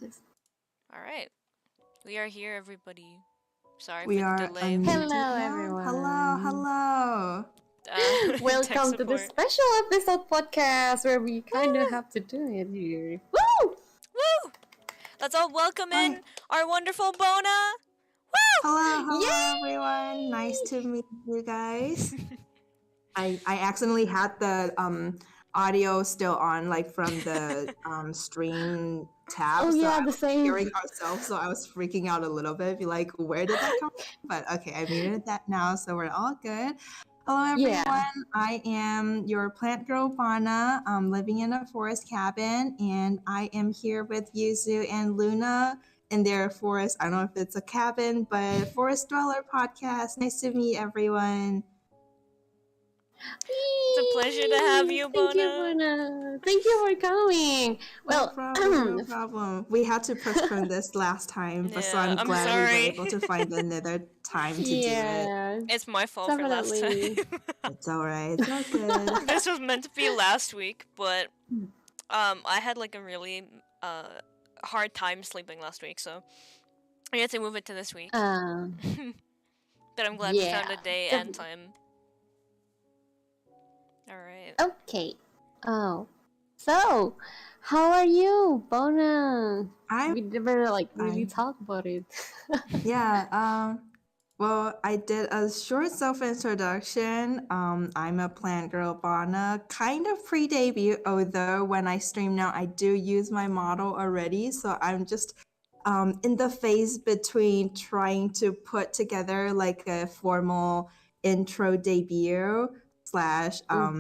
All right. We are here, everybody. Sorry We for the are delay. unmuted Hello, now. everyone. Hello. Tech Welcome to the support. special episode podcast where we kind of have to do it here. Woo! Woo! Let's all welcome Hi. in our wonderful Bona. Hello, Yay! everyone. Nice to meet you guys. I accidentally had the audio still on, like from the stream tab. Oh So yeah, I the was same. hearing ourselves, so I was freaking out a little bit. Be like, where did that come from? But okay, I muted that now, so we're all good. Hello, everyone. Yeah. I am your plant girl, Vana. I'm living in a forest cabin, and I am here with Yuzu and Luna in their forest. I don't know if it's a cabin, but Forest Dweller podcast. Nice to meet everyone. It's a pleasure to have you, Thank you, Bona. Bona. Thank you for coming. Well, No problem. We had to postpone this last time, but so Yeah, I'm I'm glad we were sorry. able to find another time to do it. yeah, It's my fault for last definitely. time. It's all right. It's all good. This was meant to be last week, but I had like a really hard time sleeping last week, so I had to move it to this week. But I'm glad we found a day and time. All right. Okay. Oh, so how are you, Bona? I'm We never really fine. talk about it. Yeah. Well, I did a short self-introduction. I'm a plant girl, Bana, kind of pre-debut, although when I stream now, I do use my model already. So I'm just in the phase between trying to put together like a formal intro debut slash a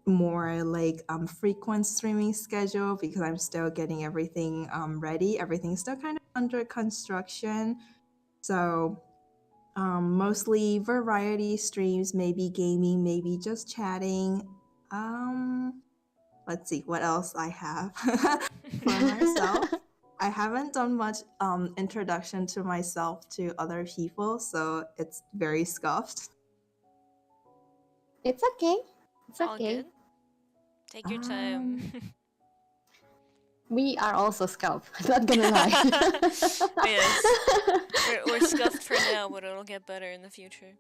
more like frequent streaming schedule because I'm still getting everything ready. Everything's still kind of under construction. So mostly variety streams, maybe gaming, maybe just chatting. Let's see what else I have for myself. I haven't done much introduction to myself to other people, so it's very scuffed. It's okay. It's All okay. good. Take your time. We are also scuffed. Not gonna lie. Yes. We're scuffed for now, but it'll get better in the future.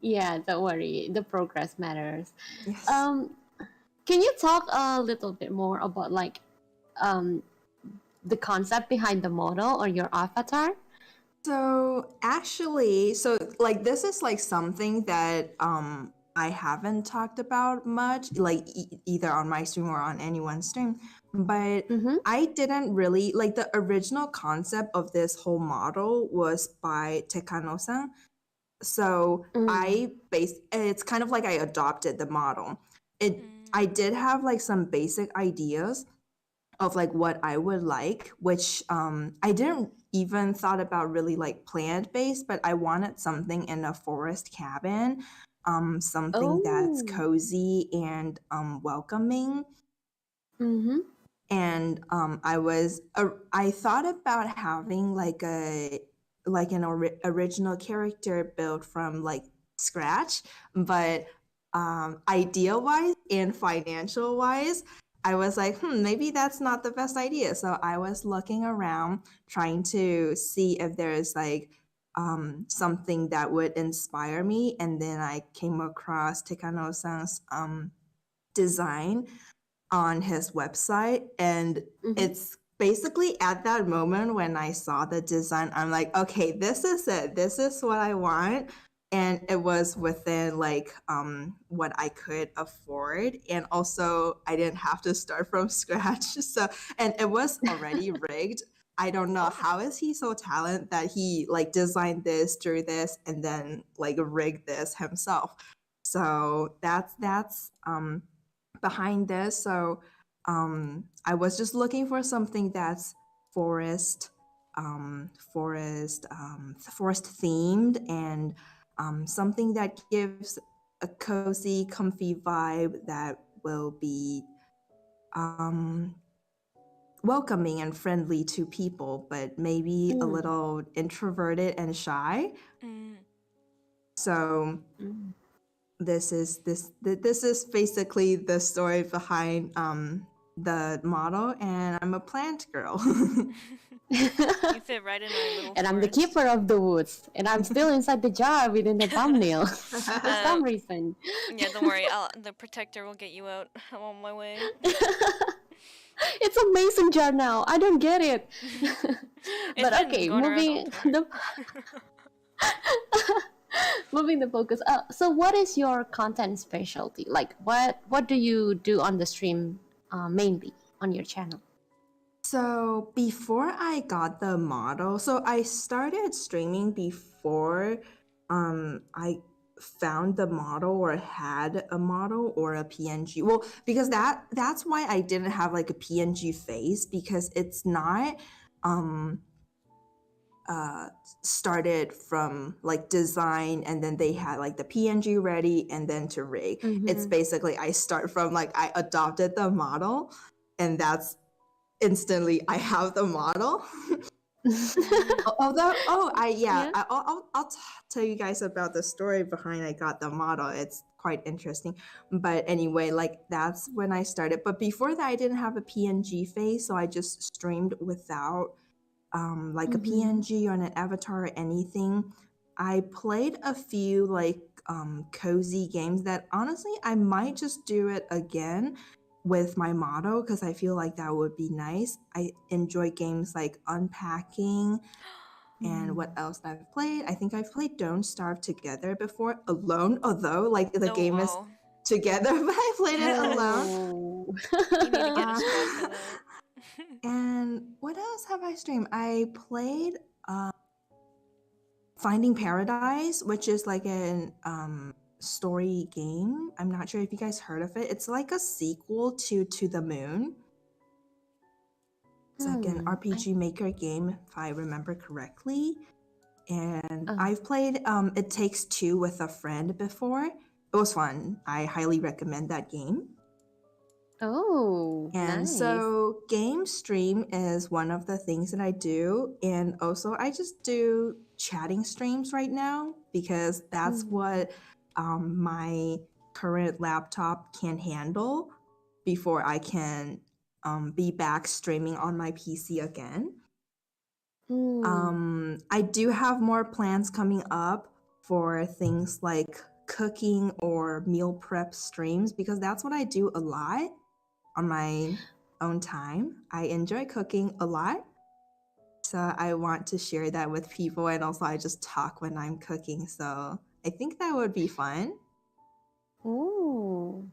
Yeah, don't worry. The progress matters. Yes. Can you talk a little bit more about the concept behind the model or your avatar? So actually, like this is like something that I haven't talked about much, like either on my stream or on anyone's stream. But I didn't really like the original concept of this whole model was by Tekano-san. So it's kind of like I adopted the model. I did have like some basic ideas of like what I would like, which I didn't even thought about really like plant-based, but I wanted something in a forest cabin, something that's cozy and welcoming. And I thought about having like an original character built from like scratch, but idea wise and financial wise, I was like, maybe that's not the best idea. So I was looking around trying to see if there's like something that would inspire me. And then I came across Tekano-san's design on his website. And it's basically at that moment when I saw the design, I'm like, okay, this is it. This is what I want. And it was within like what I could afford, and also I didn't have to start from scratch. So, and it was already rigged. I don't know how is he so talented that he like designed this, drew this, and then like rigged this himself. So that's behind this. So I was just looking for something that's forest themed, and something that gives a cozy, comfy vibe that will be welcoming and friendly to people, but maybe a little introverted and shy. So this is basically the story behind the model, and I'm a plant girl. You fit right in our little And I'm the forest. keeper of the woods, and I'm still inside the jar within the thumbnail for some reason. Yeah, don't worry. The protector will get you out. I'm on my way. It's a mason jar now. I don't get it. But okay, moving the focus. So what is your content specialty? Like, what do you do on the stream mainly on your channel? So before I got the model, so I started streaming before I found the model or had a model or a PNG. Well, because that's why I didn't have like a PNG face, because it's not started from like design and then they had like the PNG ready and then to rig. It's basically I start from like I adopted the model, and that's instantly I have the model. Although I'll tell you guys about the story behind I got the model. It's quite interesting. But anyway, like that's when I started. But before that I didn't have a PNG face, so I just streamed without like a PNG or an avatar or anything. I played a few like cozy games that honestly I might just do it again with my model, because I feel like that would be nice. I enjoy games like Unpacking, and what else I've played. I think I've played Don't Starve Together before alone, although like the game is together, but I played it alone. You need to get a squad for that. And what else have I streamed? I played Finding Paradise, which is like an story game. I'm not sure if you guys heard of it. It's like a sequel to the Moon. It's like an RPG Maker game, if I remember correctly. And I've played It Takes Two with a friend before. It was fun. I highly recommend that game. Oh, and nice. So game stream is one of the things that I do, and also I just do chatting streams right now because that's what my current laptop can handle before I can be back streaming on my PC again. I do have more plans coming up for things like cooking or meal prep streams, because that's what I do a lot on my own time. I enjoy cooking a lot, so I want to share that with people, and also I just talk when I'm cooking, so I think that would be fun. Oh,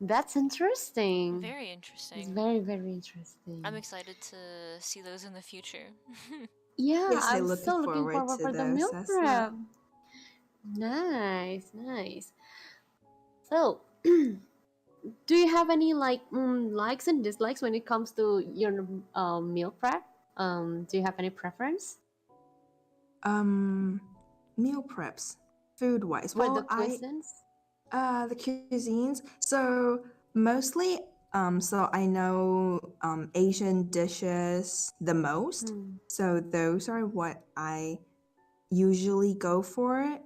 that's interesting. Very interesting. It's very, very interesting. I'm excited to see those in the future. Yeah, yes, I'm still looking forward for the meal prep. Nice. So, do you have any like likes and dislikes when it comes to your meal prep? Do you have any preference? Meal preps, food wise. For the cuisines? The cuisines. So mostly, so I know Asian dishes the most. So those are what I usually go for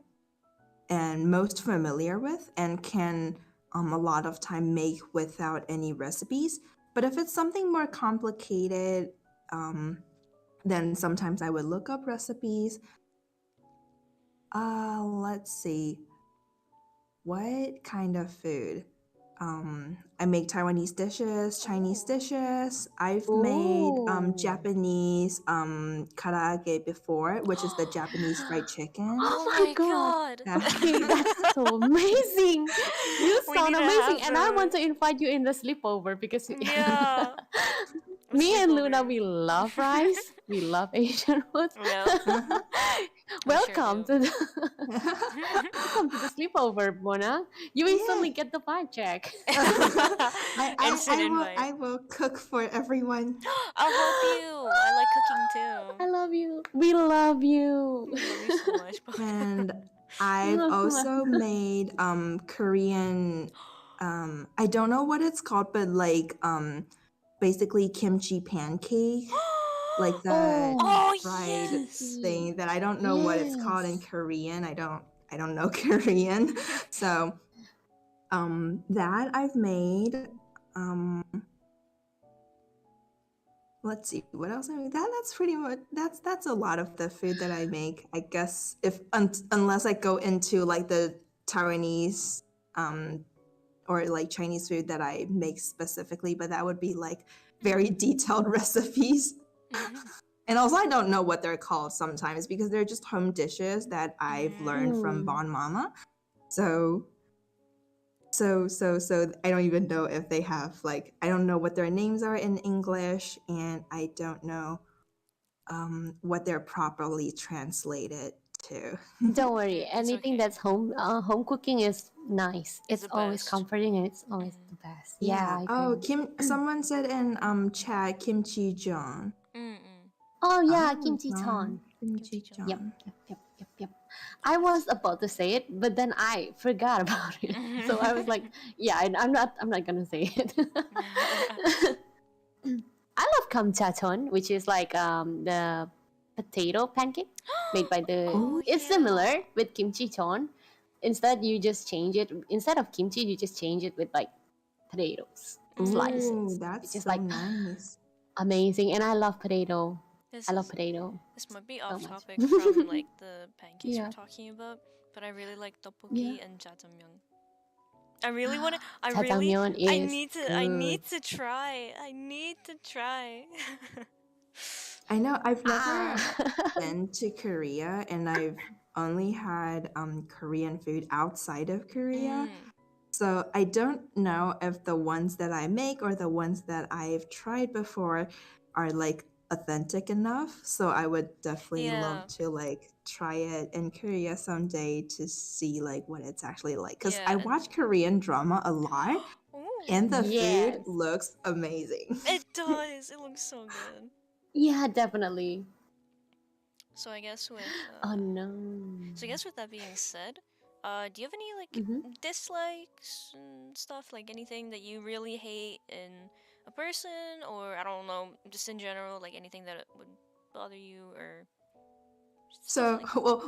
and most familiar with, and can a lot of time make without any recipes. But if it's something more complicated, then sometimes I would look up recipes. Let's see. What kind of food? I make Taiwanese dishes, Chinese dishes. I've made Japanese karaage before, which is the Japanese fried chicken. Oh my god! Okay, that's so amazing. You sound amazing, and I want to invite you in the sleepover because me and Luna, we love rice. We love Asian food. Welcome to the welcome to the sleepover, Mona. You instantly get the vibe check. I will cook for everyone. I'll help you. I like cooking too. I love you. We love you. We love you so much. And I've also made Korean. I don't know what it's called, but like basically kimchi pancake. Like the fried thing that I don't know what it's called in Korean. I don't know Korean. So that I've made. let's see what else I make. That's pretty much that's a lot of the food that I make. I guess if unless I go into like the Taiwanese or like Chinese food that I make specifically, but that would be like very detailed recipes. And also I don't know what they're called sometimes because they're just home dishes that I've learned from Bon Mama. So I don't even know if they have like, I don't know what their names are in English, and I don't know what they're properly translated to. Don't worry, anything that's home cooking is nice. It's always comforting and it's always the best. Yeah. Oh, someone said in chat kimchi jjiang. Oh yeah, kimchi jjiang. Kimchi jjiang. Yep. I was about to say it, but then I forgot about it. So I was like, yeah, I'm not gonna say it. I love kamchaton, which is like the potato pancake made by the. It's similar with kimchi ton. Instead, you just change it. Instead of kimchi, you just change it with like potatoes slices. That's just so like nice. Amazing, and I love potato. I love potato. This might be off topic from like the pancakes we're talking about, but I really like tteokbokki and jjajangmyeon. I really want to. I need to try. I need to try. I know. I've never been to Korea, and I've only had Korean food outside of Korea. So I don't know if the ones that I make or the ones that I've tried before are like authentic enough. So I would definitely love to like try it in Korea someday to see like what it's actually like. Because I watch Korean drama a lot, and the food looks amazing. It does. It looks so good. Yeah, definitely. So I guess with oh no. So I guess with that being said, do you have any like dislikes and stuff, like anything that you really hate in a person, or I don't know, just in general, like anything that would bother you or? So,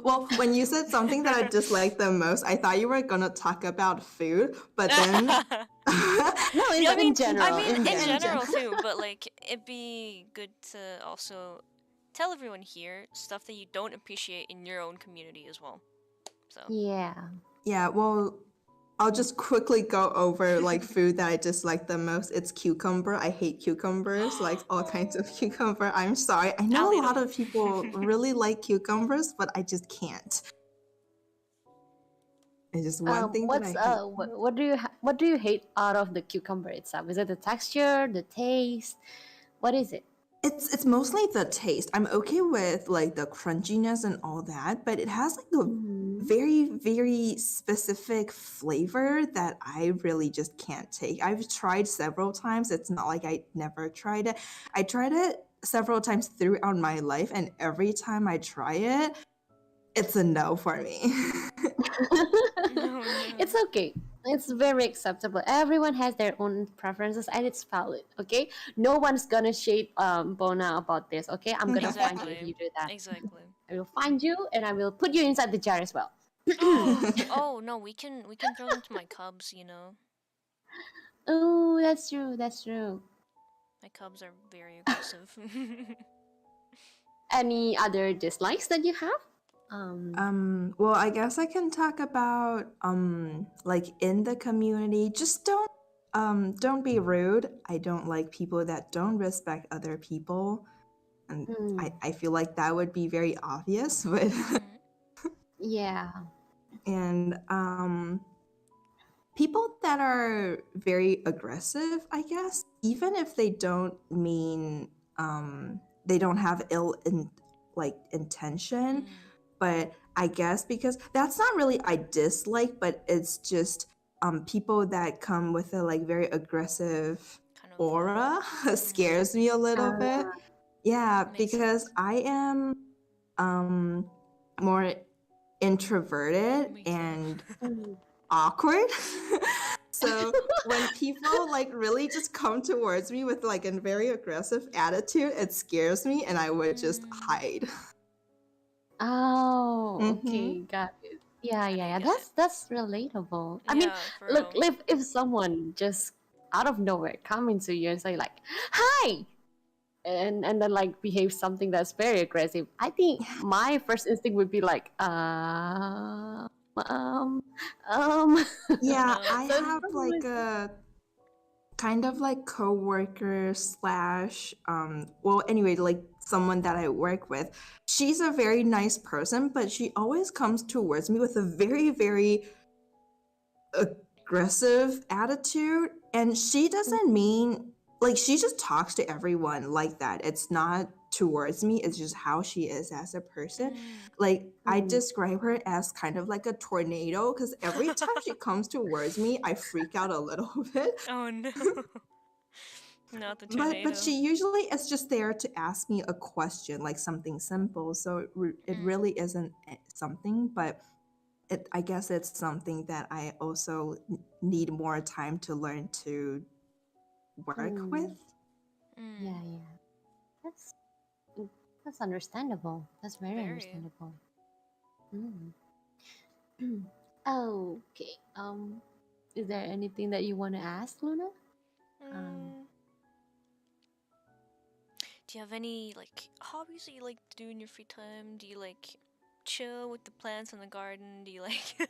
well, when you said something that I disliked the most, I thought you were gonna talk about food, but then no, in general. I mean, in general too, but like it'd be good to also tell everyone here stuff that you don't appreciate in your own community as well. So yeah, well, I'll just quickly go over like food that I dislike the most. It's cucumber. I hate cucumbers, like all kinds of cucumber. I'm sorry. I know a lot of people really like cucumbers, but I just can't. It's just one thing that I hate. What do you hate out of the cucumber itself? Is it the texture, the taste? What is it? It's mostly the taste. I'm okay with like the crunchiness and all that, but it has like a very, very specific flavor that I really just can't take. I've tried several times. It's not like I never tried it. I tried it several times throughout my life, and every time I try it, it's a no for me. It's okay. It's very acceptable. Everyone has their own preferences and it's valid, okay? No one's gonna shade Bona about this, okay? I'm gonna find you if you do that. Exactly. I will find you and I will put you inside the jar as well. Oh no, we can throw them to my cubs, you know. Oh, that's true. My cubs are very aggressive. Any other dislikes that you have? Well, I guess I can talk about like in the community, just don't be rude. I don't like people that don't respect other people, and I feel like that would be very obvious, but and people that are very aggressive, I guess, even if they don't mean they don't have intention. But I guess because that's not really I dislike, but it's just people that come with a like very aggressive kind of aura scares me a little bit. Yeah, because I am more introverted and awkward. So when people like really just come towards me with like a very aggressive attitude, it scares me and I would just hide. Oh, okay, got it. Yeah. That's relatable. I mean, look, if someone just out of nowhere come into you and say like, "Hi," and then like behave something that's very aggressive, I think my first instinct would be like, um, Yeah, No. I so have like a kind of like coworker slash well anyway, like someone that I work with. She's a very nice person, but she always comes towards me with a very, very aggressive attitude, and she doesn't mean like she just talks to everyone like that. It's not towards me, it's just how she is as a person. Like I describe her as kind of like a tornado, because every time she comes towards me I freak out a little bit. Oh no. Not the tornado. But she usually is just there to ask me a question, like something simple, so it really isn't something, but I guess it's something that I also need more time to learn to work with. Yeah, that's understandable. That's very understandable. Okay. Is there anything that you want to ask, Luna? Do you have any like hobbies that you like to do in your free time? Do you like chill with the plants in the garden? Do you like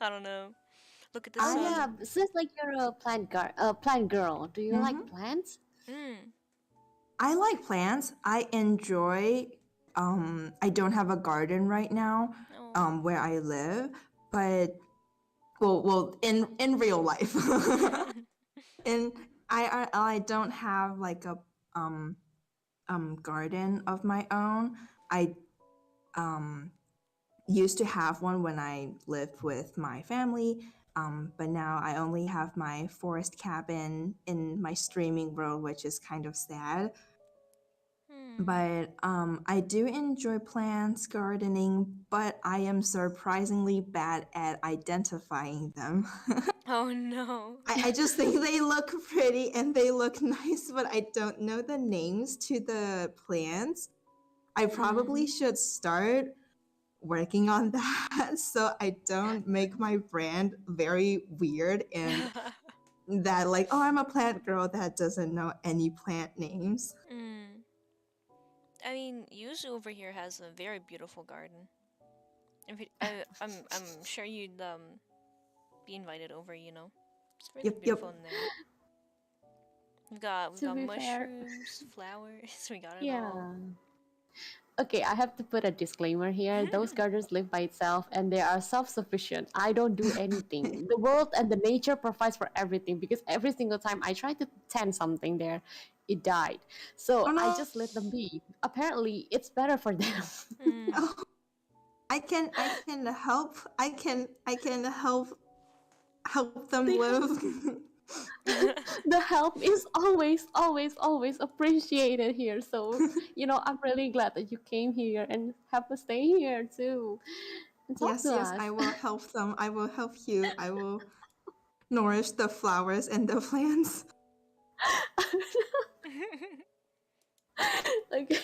I don't know, look at the sun? Yeah, since like you're a plant girl, do you like plants? I like plants. I enjoy I don't have a garden right now where I live, but well in real life. And I don't have like a garden of my own. I used to have one when I lived with my family, but now I only have my forest cabin in my streaming world, which is kind of sad. But I do enjoy plants, gardening, but I am surprisingly bad at identifying them. Oh no. I just think they look pretty and they look nice, but I don't know the names to the plants. I probably should start working on that so I don't make my brand very weird and that like, oh, I'm a plant girl that doesn't know any plant names. I mean, Yuzu over here has a very beautiful garden. I'm sure you'd be invited over. You know, it's really beautiful in there. We got mushrooms, flowers. We got it all. Okay, I have to put a disclaimer here. Those gardens live by itself and they are self-sufficient. I don't do anything. The world and the nature provides for everything, because every single time I try to tend something there, it died. So I just let them be. Apparently, it's better for them. I can help. I can help them live. The help is always appreciated here. So, I'm really glad that you came here and have to stay here too. Yes, I will help them. I will help you. I will nourish the flowers and the plants. Okay.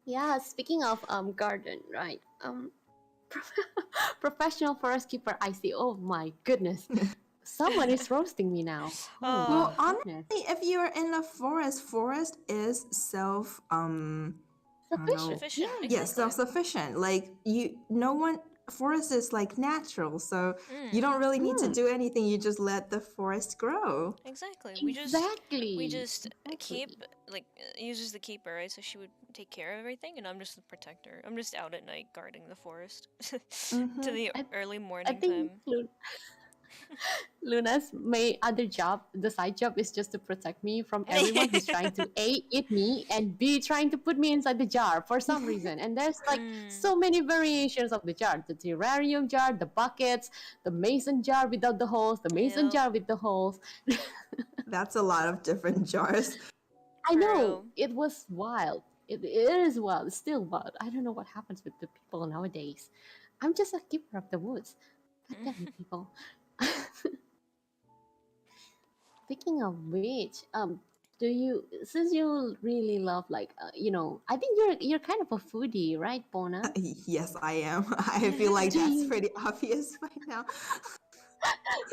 Yeah, speaking of garden, right? Professional forest keeper, I see. Oh my goodness. Someone is roasting me now. Well, honestly, if you're in a forest is self-sufficient. Yes, self-sufficient. Like forest is like natural, so you don't really need to do anything. You just let the forest grow. Exactly. We just keep like Yuzu's the keeper, right? So she would take care of everything, and I'm just the protector. I'm just out at night guarding the forest to the early morning time. Luna's other job, the side job, is just to protect me from everyone who's trying to A, eat me, and B, trying to put me inside the jar for some reason. And there's like so many variations of the jar. The terrarium jar, the buckets, the mason jar without the holes, the mason jar with the holes. That's a lot of different jars. I know. It was wild. It is wild. It's still wild. I don't know what happens with the people nowadays. I'm just a keeper of the woods. God damn it, people. Speaking of which, since you really love like I think you're kind of a foodie, right, Bona? Yes, I am. I feel like that's pretty obvious by now.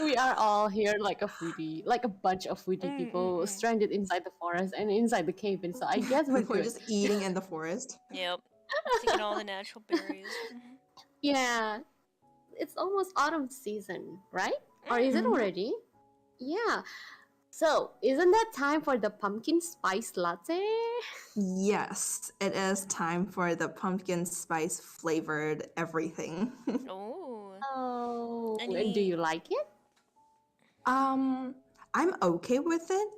We are all here like a foodie, like a bunch of foodie people stranded inside the forest and inside the cave. And so I guess we're We're good. just eating in the forest. Yep. Taking all the natural berries. Yeah. It's almost autumn season, right? Or is it already? Yeah. So, isn't that time for the pumpkin spice latte? Yes, it is time for the pumpkin spice flavored everything. Oh, and do you like it? I'm okay with it.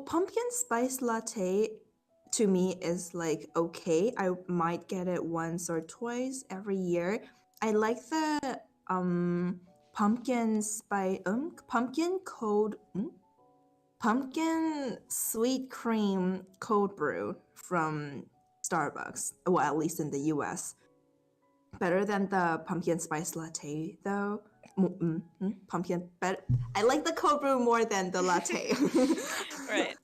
Pumpkin spice latte to me is like okay. I might get it once or twice every year. I like the pumpkin spice pumpkin sweet cream cold brew from Starbucks. Well, at least in the US. Better than the pumpkin spice latte though. Pumpkin, but I like the cold brew more than the latte. Right.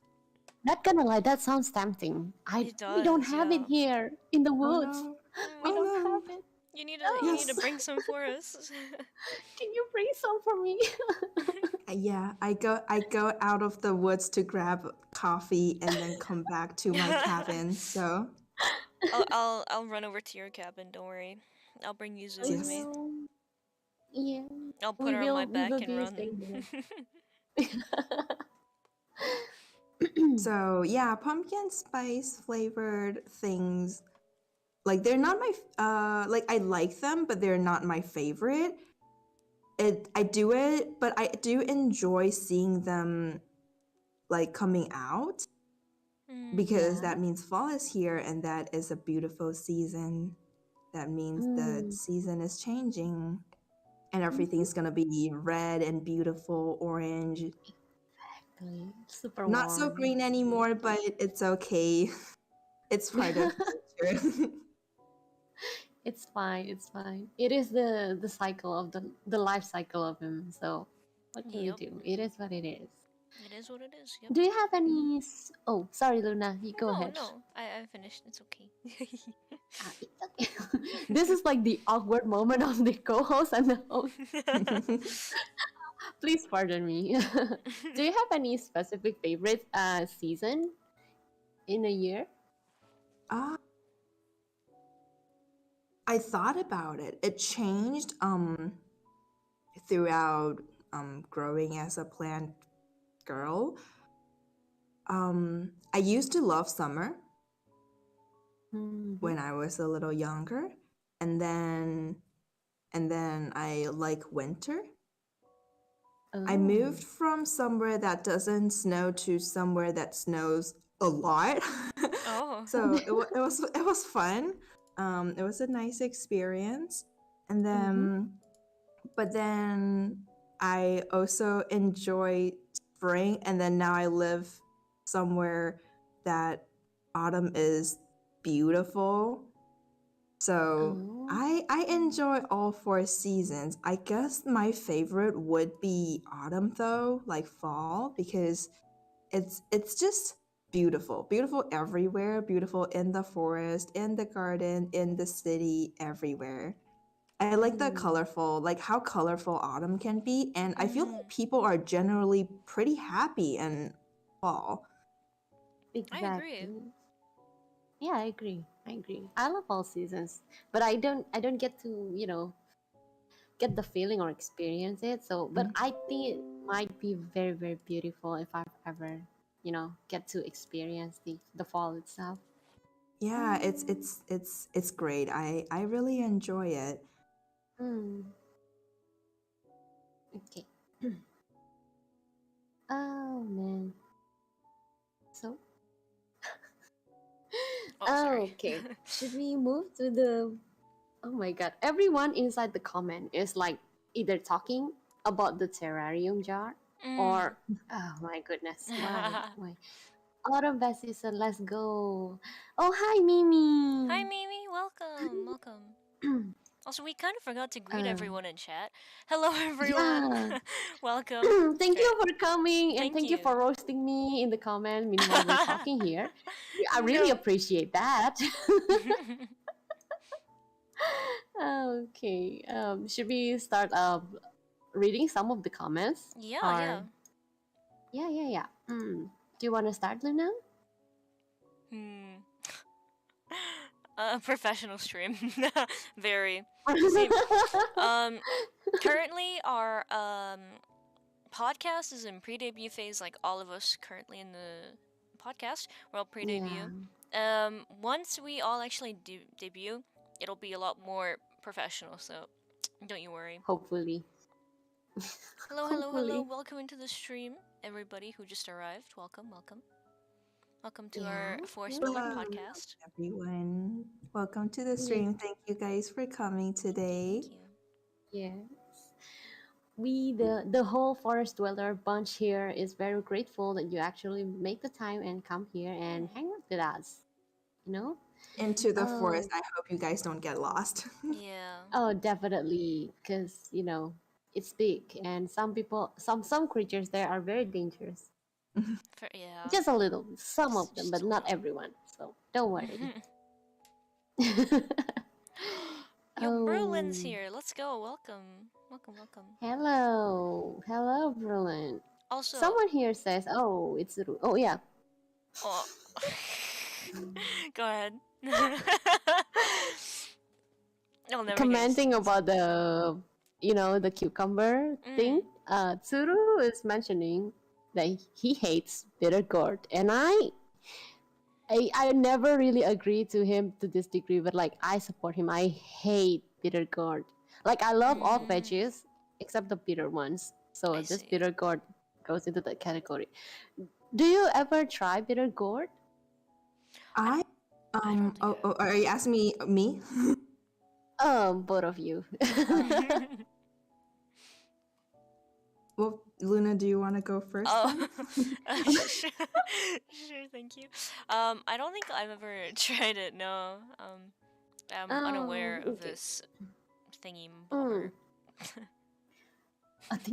Not gonna lie, that sounds tempting. We don't have it here in the woods. Oh, no. We don't have it. You need to bring some for us. Can you bring some for me? Yeah, I go out of the woods to grab coffee and then come back to my cabin. So I'll run over to your cabin. Don't worry. I'll bring Yuzu with me. Yeah. I'll put her on my back and run. So yeah, pumpkin spice flavored things. Like they're not my like I like them, but they're not my favorite. I do it, but I do enjoy seeing them like coming out because that means fall is here and that is a beautiful season. That means the season is changing and everything's gonna be red and beautiful, orange. Exactly. Super Not warm. so green anymore, but it's okay. It's part of nature. It's fine. It's fine. It is the cycle of the life cycle of him. So what can you do? It is what it is. It is what it is. Yep. Do you have any? Oh, sorry, Luna. You go ahead. No, I finished. It's okay. It's okay. This is like the awkward moment of the co-host and the host. Please pardon me. Do you have any specific favorite season in a year? I thought about it. It changed throughout growing as a plant girl. I used to love summer when I was a little younger, and then I like winter. I moved from somewhere that doesn't snow to somewhere that snows a lot. So it was fun. It was a nice experience, and then but then I also enjoy spring, and then now I live somewhere that autumn is beautiful. So I enjoy all 4 seasons. I guess my favorite would be autumn though, like fall, because it's just beautiful everywhere, beautiful in the forest, in the garden, in the city, everywhere. I like the colorful, like how colorful autumn can be, and I feel like people are generally pretty happy in fall. Exactly. I agree. Yeah, I agree. I love all seasons, but I don't get to, get the feeling or experience it. So, but I think it might be very, very beautiful if I've ever, get to experience the fall itself. Yeah, it's great. I really enjoy it. Okay. Oh man. So. Okay. Should we move to the? Oh my god! Everyone inside the comment is like either talking about the terrarium jar or oh my goodness, why? Autumn best season, let's go. Oh hi Mimi. Hi Mimi, welcome. Also, we kind of forgot to greet everyone in chat. Hello everyone. Yeah. Welcome. Thank you for coming and thank you for roasting me in the comment meanwhile we're talking here. I really appreciate that. Okay. Should we start reading some of the comments. Yeah. Yeah. Do you want to start, Luna? Professional stream. Very. See, currently our podcast is in pre-debut phase, like all of us currently in the podcast. We're all pre-debut. Yeah. Once we all actually debut, it'll be a lot more professional, so don't you worry. Hopefully. Hello. Welcome into the stream, everybody who just arrived. Welcome. Welcome to our Forest Builder podcast. Everyone, welcome to the stream. Yeah. Thank you guys for coming today. Thank you. Yes. We, the whole Forest Dweller bunch here, is very grateful that you actually make the time and come here and hang out with us. You know? Into the forest. I hope you guys don't get lost. Yeah. Oh, definitely. Because, it's big. And some people, some creatures there are very dangerous. Yeah. Just a little. Some of them, but not everyone. So don't worry. Yo, Berlin's here. Let's go. Welcome. Hello, Berlin. Also, someone here says, "Oh, it's Ru." Oh, yeah. Oh. Go ahead. Commenting about the, the cucumber thing. Tsuru is mentioning that he hates bitter gourd, and I never really agree to him to this degree, but like I support him. I hate bitter gourd. Like I love all veggies except the bitter ones. So this bitter gourd goes into that category. Do you ever try bitter gourd? Are you asking me? Both of you. Well, Luna, do you want to go first? Sure, thank you. I don't think I've ever tried it. No. I'm unaware of this thingy bobber. I've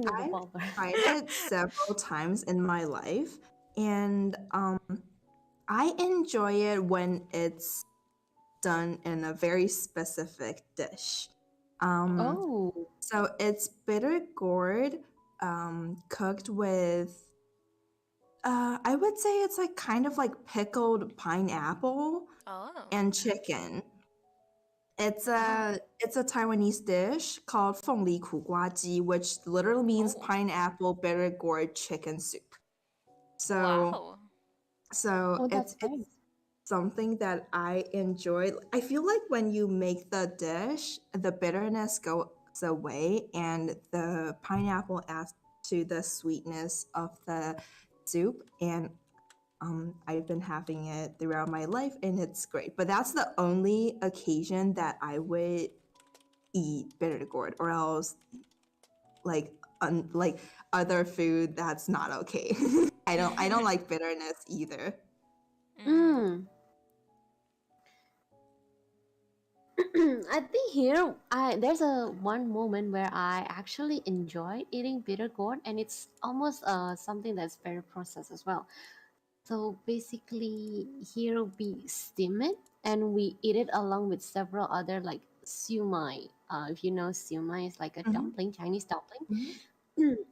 tried it several times in my life, and I enjoy it when it's done in a very specific dish. So it's bitter gourd, cooked with, I would say it's like kind of like pickled pineapple and chicken. It's a Taiwanese dish called 凤梨苦瓜鸡, which literally means pineapple bitter gourd chicken soup. So it's something that I enjoy. I feel like when you make the dish, the bitterness goes away and the pineapple adds to the sweetness of the soup, and I've been having it throughout my life and it's great. But that's the only occasion that I would eat bitter gourd, or else like other food, that's not okay. I don't like bitterness either. I think here there's one moment where I actually enjoy eating bitter gourd, and it's almost something that's very processed as well. So basically, here we steam it and we eat it along with several other like siumai. If you know, siumai is like a dumpling, Chinese dumpling,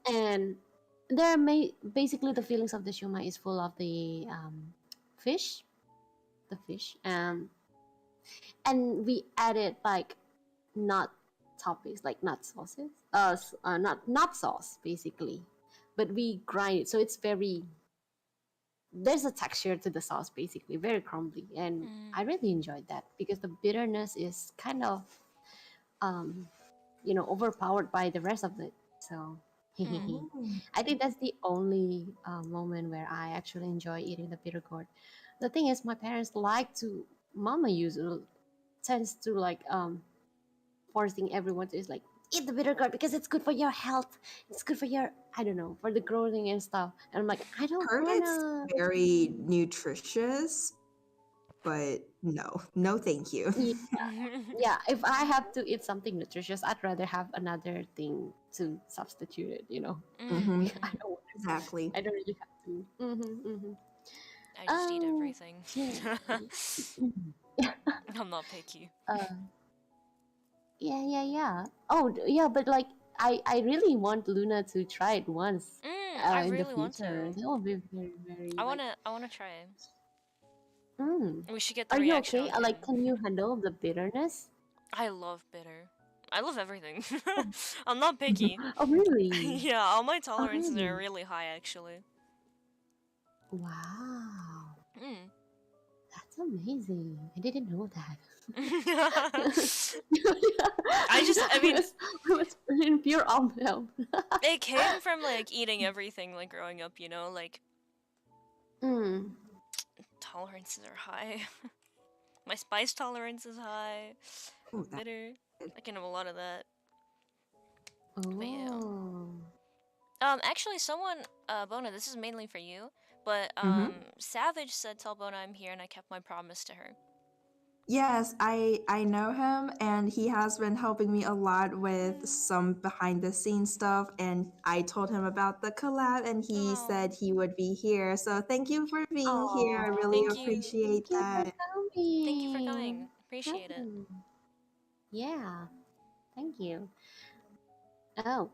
and basically the feelings of the siumai is full of the fish, and we added like nut toppings, like nut sauces, not sauce basically, but we grind it so it's very. There's a texture to the sauce, basically very crumbly, and I really enjoyed that because the bitterness is kind of overpowered by the rest of it. So I think that's the only moment where I actually enjoy eating the bitter gourd. The thing is, my parents mama usually tends to like forcing everyone to is like, eat the bitter gourd because it's good for your health. It's good for your, I don't know, for the growing and stuff. And I'm like, I don't wanna. It's very nutritious, but no, thank you. Yeah, if I have to eat something nutritious, I'd rather have another thing to substitute it. I don't exactly. I don't really have to. I just eat everything. I'm not picky. Yeah. Oh, yeah, but like I really want Luna to try it once I in the really want future. to. That will be very, very I like. wanna try it. Mm. We should get the Are you reaction okay? on Like, him. can you handle the bitterness? I love bitter. I love everything. I'm not picky. Oh, really? Yeah, all my Oh, tolerances are really? really high actually. Wow. Mm. That's amazing. I didn't know that. I mean, I was in pure milk. it came from like eating everything like growing up, you know, like Mm. tolerances are high. My spice tolerance is high. Ooh, Bitter. I can have a lot of that. But yeah. Oh. Actually, someone, Bona, this is mainly for you. But Savage said, "Tell Bona I'm here," and I kept my promise to her. Yes, I know him, and he has been helping me a lot with some behind the scenes stuff, and I told him about the collab, and he said he would be here. So thank you for being here. I really Thank you. appreciate that. Thank you for coming. Thank you for coming. Appreciate it. Yeah. Thank you. Oh.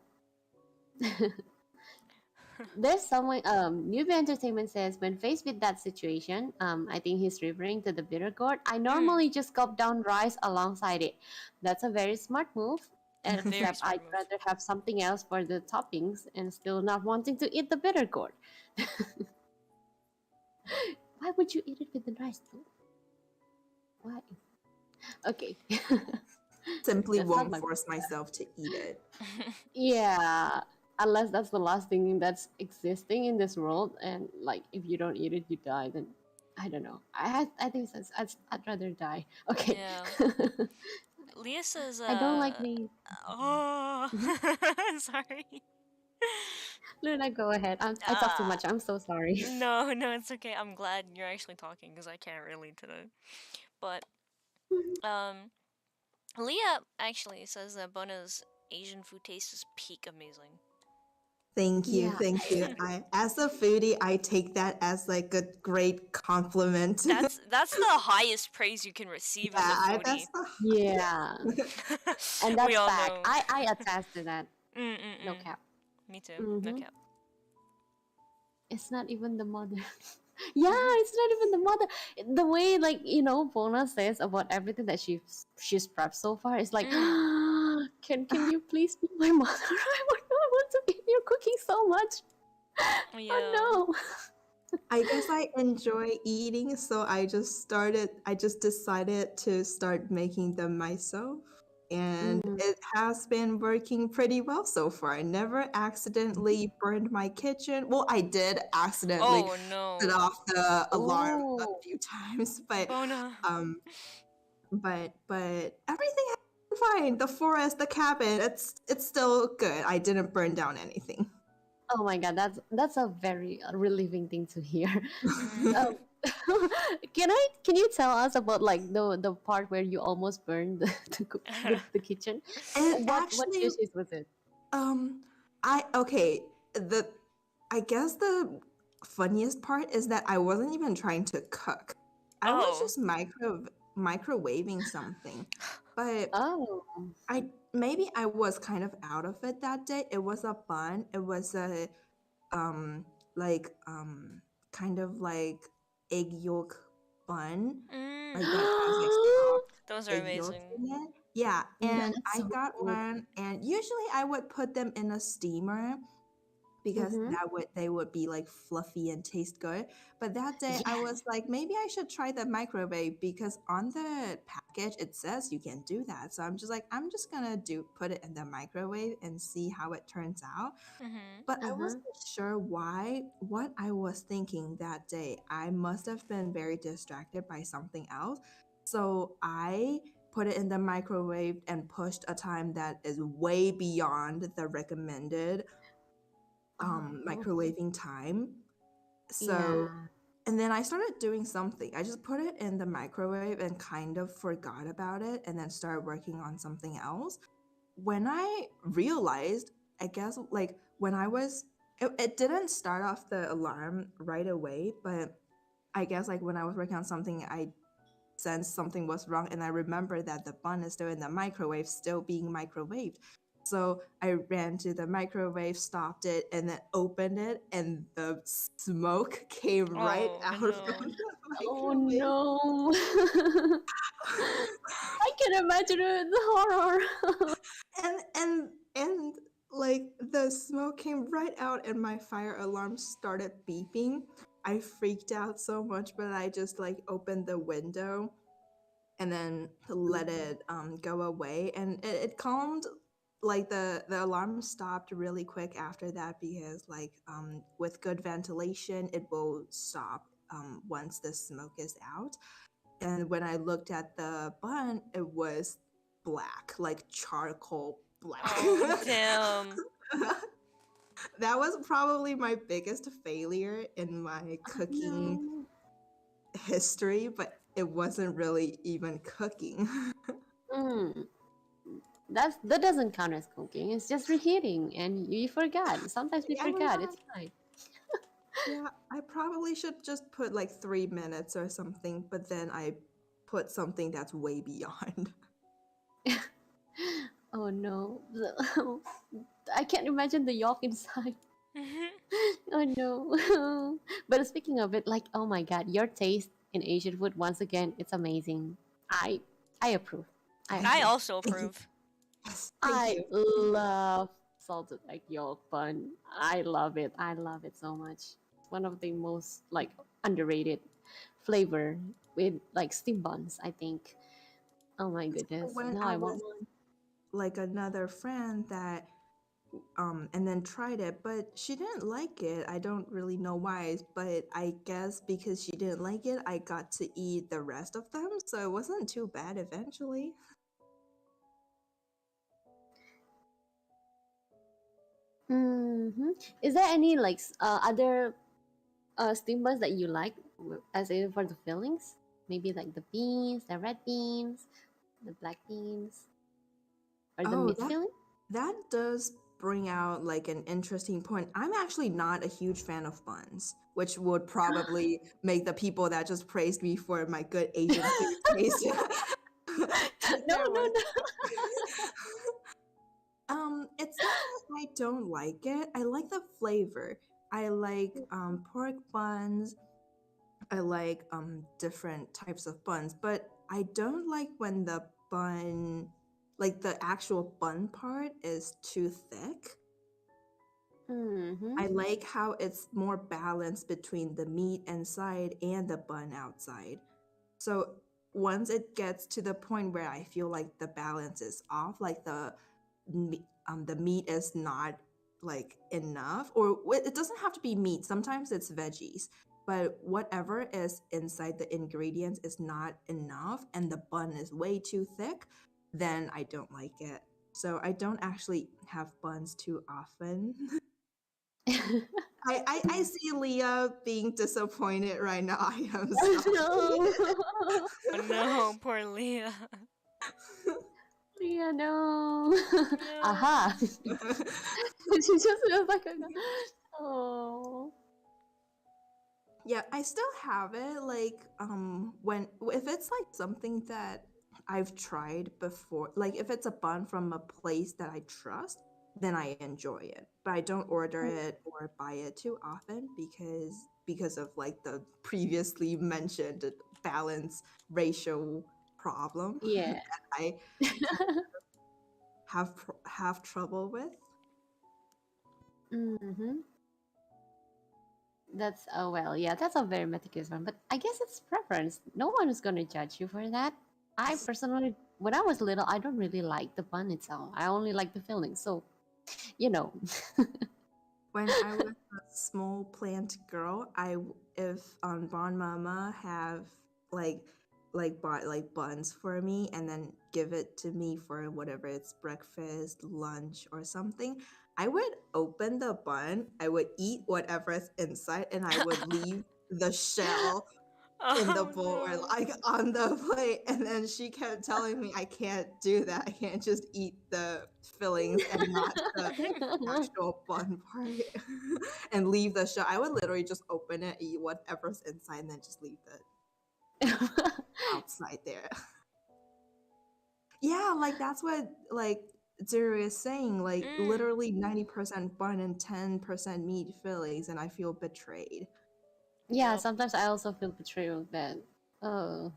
There's someone Newbie Entertainment says when faced with that situation, I think he's referring to the bitter gourd. I normally just gulp down rice alongside it. That's a very smart move. Except I'd rather have something else for the toppings and still not wanting to eat the bitter gourd. Why would you eat it with the rice though? Why? Okay. Simply won't force myself to eat it. Yeah, unless that's the last thing that's existing in this world, and like if you don't eat it, you die. Then I don't know. I think I'd rather die. Okay. Yeah. Leah says, I don't like me. Oh, sorry. Luna, go ahead. I talk too much. I'm so sorry. No, it's okay. I'm glad you're actually talking because I can't really today. But Leah actually says that Bona's Asian food taste is peak amazing. Thank you. As a foodie, I take that as like a great compliment. That's the highest praise you can receive as a foodie. Yeah, and that's fact. I attest to that. No cap. Me too. No cap. It's not even the mother. Yeah, it's not even the mother. The way, like, Bona says about everything that she's prepped so far, it's like, can you please be my mother? I want to eat your cooking so much. Yeah. Oh no. I guess I enjoy eating, so I just decided to start making them myself. And it has been working pretty well so far. I never accidentally burned my kitchen. Well, I did accidentally set off the alarm a few times, but but everything has been fine. The forest, the cabin, it's still good. I didn't burn down anything. Oh my god, that's a very relieving thing to hear. Can you tell us about like the part where you almost burned the kitchen? What dishes was it? I guess the funniest part is that I wasn't even trying to cook. I was just microwaving something. But maybe I was kind of out of it that day. It was a bun. It was a kind of like egg yolk bun. Like that has like those are amazing. Yeah, and I got one, and usually I would put them in a steamer because they would be like fluffy and taste good. But that day I was like, maybe I should try the microwave because on the package it says you can do that. So I'm just like, I'm just gonna put it in the microwave and see how it turns out. But I wasn't sure what I was thinking that day. I must have been very distracted by something else. So I put it in the microwave and pushed a time that is way beyond the recommended microwaving time. So and then I started doing something. I just put it in the microwave and kind of forgot about it and then started working on something else. When I realized, I guess like when I was it didn't start off the alarm right away, but I guess like when I was working on something, I sensed something was wrong and I remembered that the bun is still in the microwave, still being microwaved. So I ran to the microwave, stopped it, and then opened it, and the smoke came right out from the microwave. Oh no! I can imagine it. The horror. and like the smoke came right out, and my fire alarm started beeping. I freaked out so much, but I just like opened the window and then let it go away, and it calmed. Like the alarm stopped really quick after that, because like with good ventilation it will stop once the smoke is out. And when I looked at the bun, it was black, like charcoal black. Oh, damn. That was probably my biggest failure in my cooking history, but it wasn't really even cooking. That doesn't count as cooking. It's just reheating, and you forgot. Sometimes we forget. It's fine. Yeah, I probably should just put like 3 minutes or something, but then I put something that's way beyond. Oh no. I can't imagine the yolk inside. Oh no. But speaking of it, like, oh my god, your taste in Asian food, once again, it's amazing. I approve. I also approve. Yes, I love salted egg yolk bun. I love it. I love it so much. It's one of the most like underrated flavor with like steam buns, I think. Oh my goodness. When Now I I want was one. like another friend that and then tried it, but she didn't like it. I don't really know why, but I guess because she didn't like it, I got to eat the rest of them, so it wasn't too bad eventually. Mm-hmm. Is there any like other steam buns that you like, as in for the fillings? Maybe like the beans, the red beans, the black beans, or the meat filling? That does bring out like an interesting point. I'm actually not a huge fan of buns, which would probably make the people that just praised me for my good Asian food taste. No. It's not that I don't like it. I like the flavor. I like pork buns. I like different types of buns, but I don't like when the bun, like the actual bun part, is too thick. Mm-hmm. I like how it's more balanced between the meat inside and the bun outside. So once it gets to the point where I feel like the balance is off, like the meat is not like enough, or it doesn't have to be meat. Sometimes it's veggies, but whatever is inside the ingredients is not enough, and the bun is way too thick, then I don't like it. So I don't actually have buns too often. I see Leah being disappointed right now. I am sorry. No. Oh no, poor Leah. Leah, no. No. Aha. She just feels like oh. Yeah, I still have it. Like, when if it's like something that I've tried before, like if it's a bun from a place that I trust, then I enjoy it. But I don't order it or buy it too often because of like the previously mentioned balance ratio problem Yeah. that I have trouble with. Mm-hmm. That's well, yeah, that's a very meticulous one, but I guess it's preference. No one is gonna judge you for that. I personally, when I was little, I don't really like the bun itself. I only like the filling, so you know. When I was a small plant girl, if Bon Mama have like bought like buns for me and then give it to me for whatever it's breakfast, lunch, or something, I would open the bun, I would eat whatever's inside, and I would leave the shell in the bowl or like on the plate. And then she kept telling me I can't do that. I can't just eat the fillings and not the actual bun part and leave the shell. I would literally just open it, eat whatever's inside, and then just leave the outside there. Yeah, like that's what like Zero is saying, like literally 90% bun and 10% meat fillings, and I feel betrayed. Yeah, sometimes I also feel betrayal with that. Oh,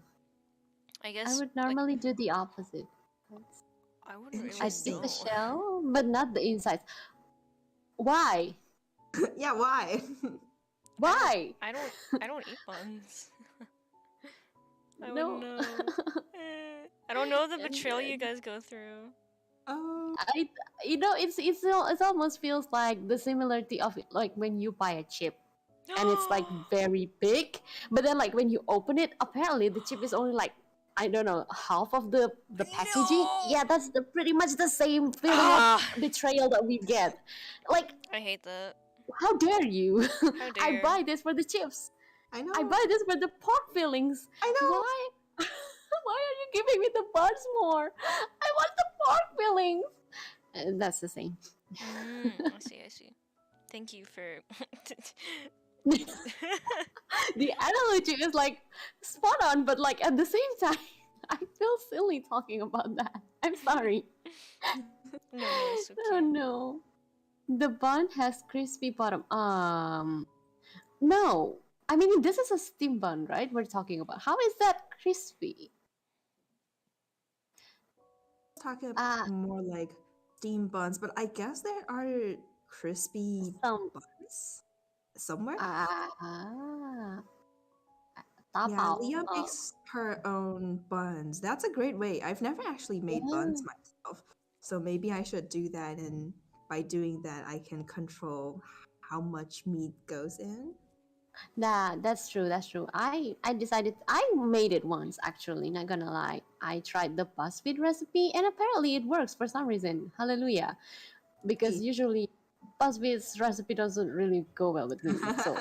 I guess I would normally do the opposite. I wouldn't really I'd eat the know. shell, but not the insides. Why? Yeah, why? Why? I don't eat buns. I No. wouldn't know. I don't know the betrayal you guys go through. Oh. It almost feels like the similarity of like when you buy a chip and it's like very big, but then like when you open it, apparently the chip is only like, I don't know, half of the packaging. No! Yeah, that's pretty much the same feeling of betrayal that we get. Like, I hate that. how dare you? How I dare. buy this for the chips. I know. I buy this for the pork fillings. I know. Why? Why are you giving me the buns more? I want the pork fillings. That's the same. I see. Thank you for. The analogy is like spot on, but like at the same time, I feel silly talking about that. I'm sorry. No, it's okay. Oh no. The bun has crispy bottom. No. I mean, this is a steam bun, right? We're talking about. How is that crispy? Talking about more like steam buns, but I guess there are crispy buns somewhere. Yeah, Leah makes her own buns. That's a great way. I've never actually made buns myself, so maybe I should do that, and by doing that, I can control how much meat goes in. That's true. I decided, I made it once, actually, not gonna lie. I tried the BuzzFeed recipe and apparently it works for some reason. Hallelujah. Because usually BuzzFeed's recipe doesn't really go well with me. So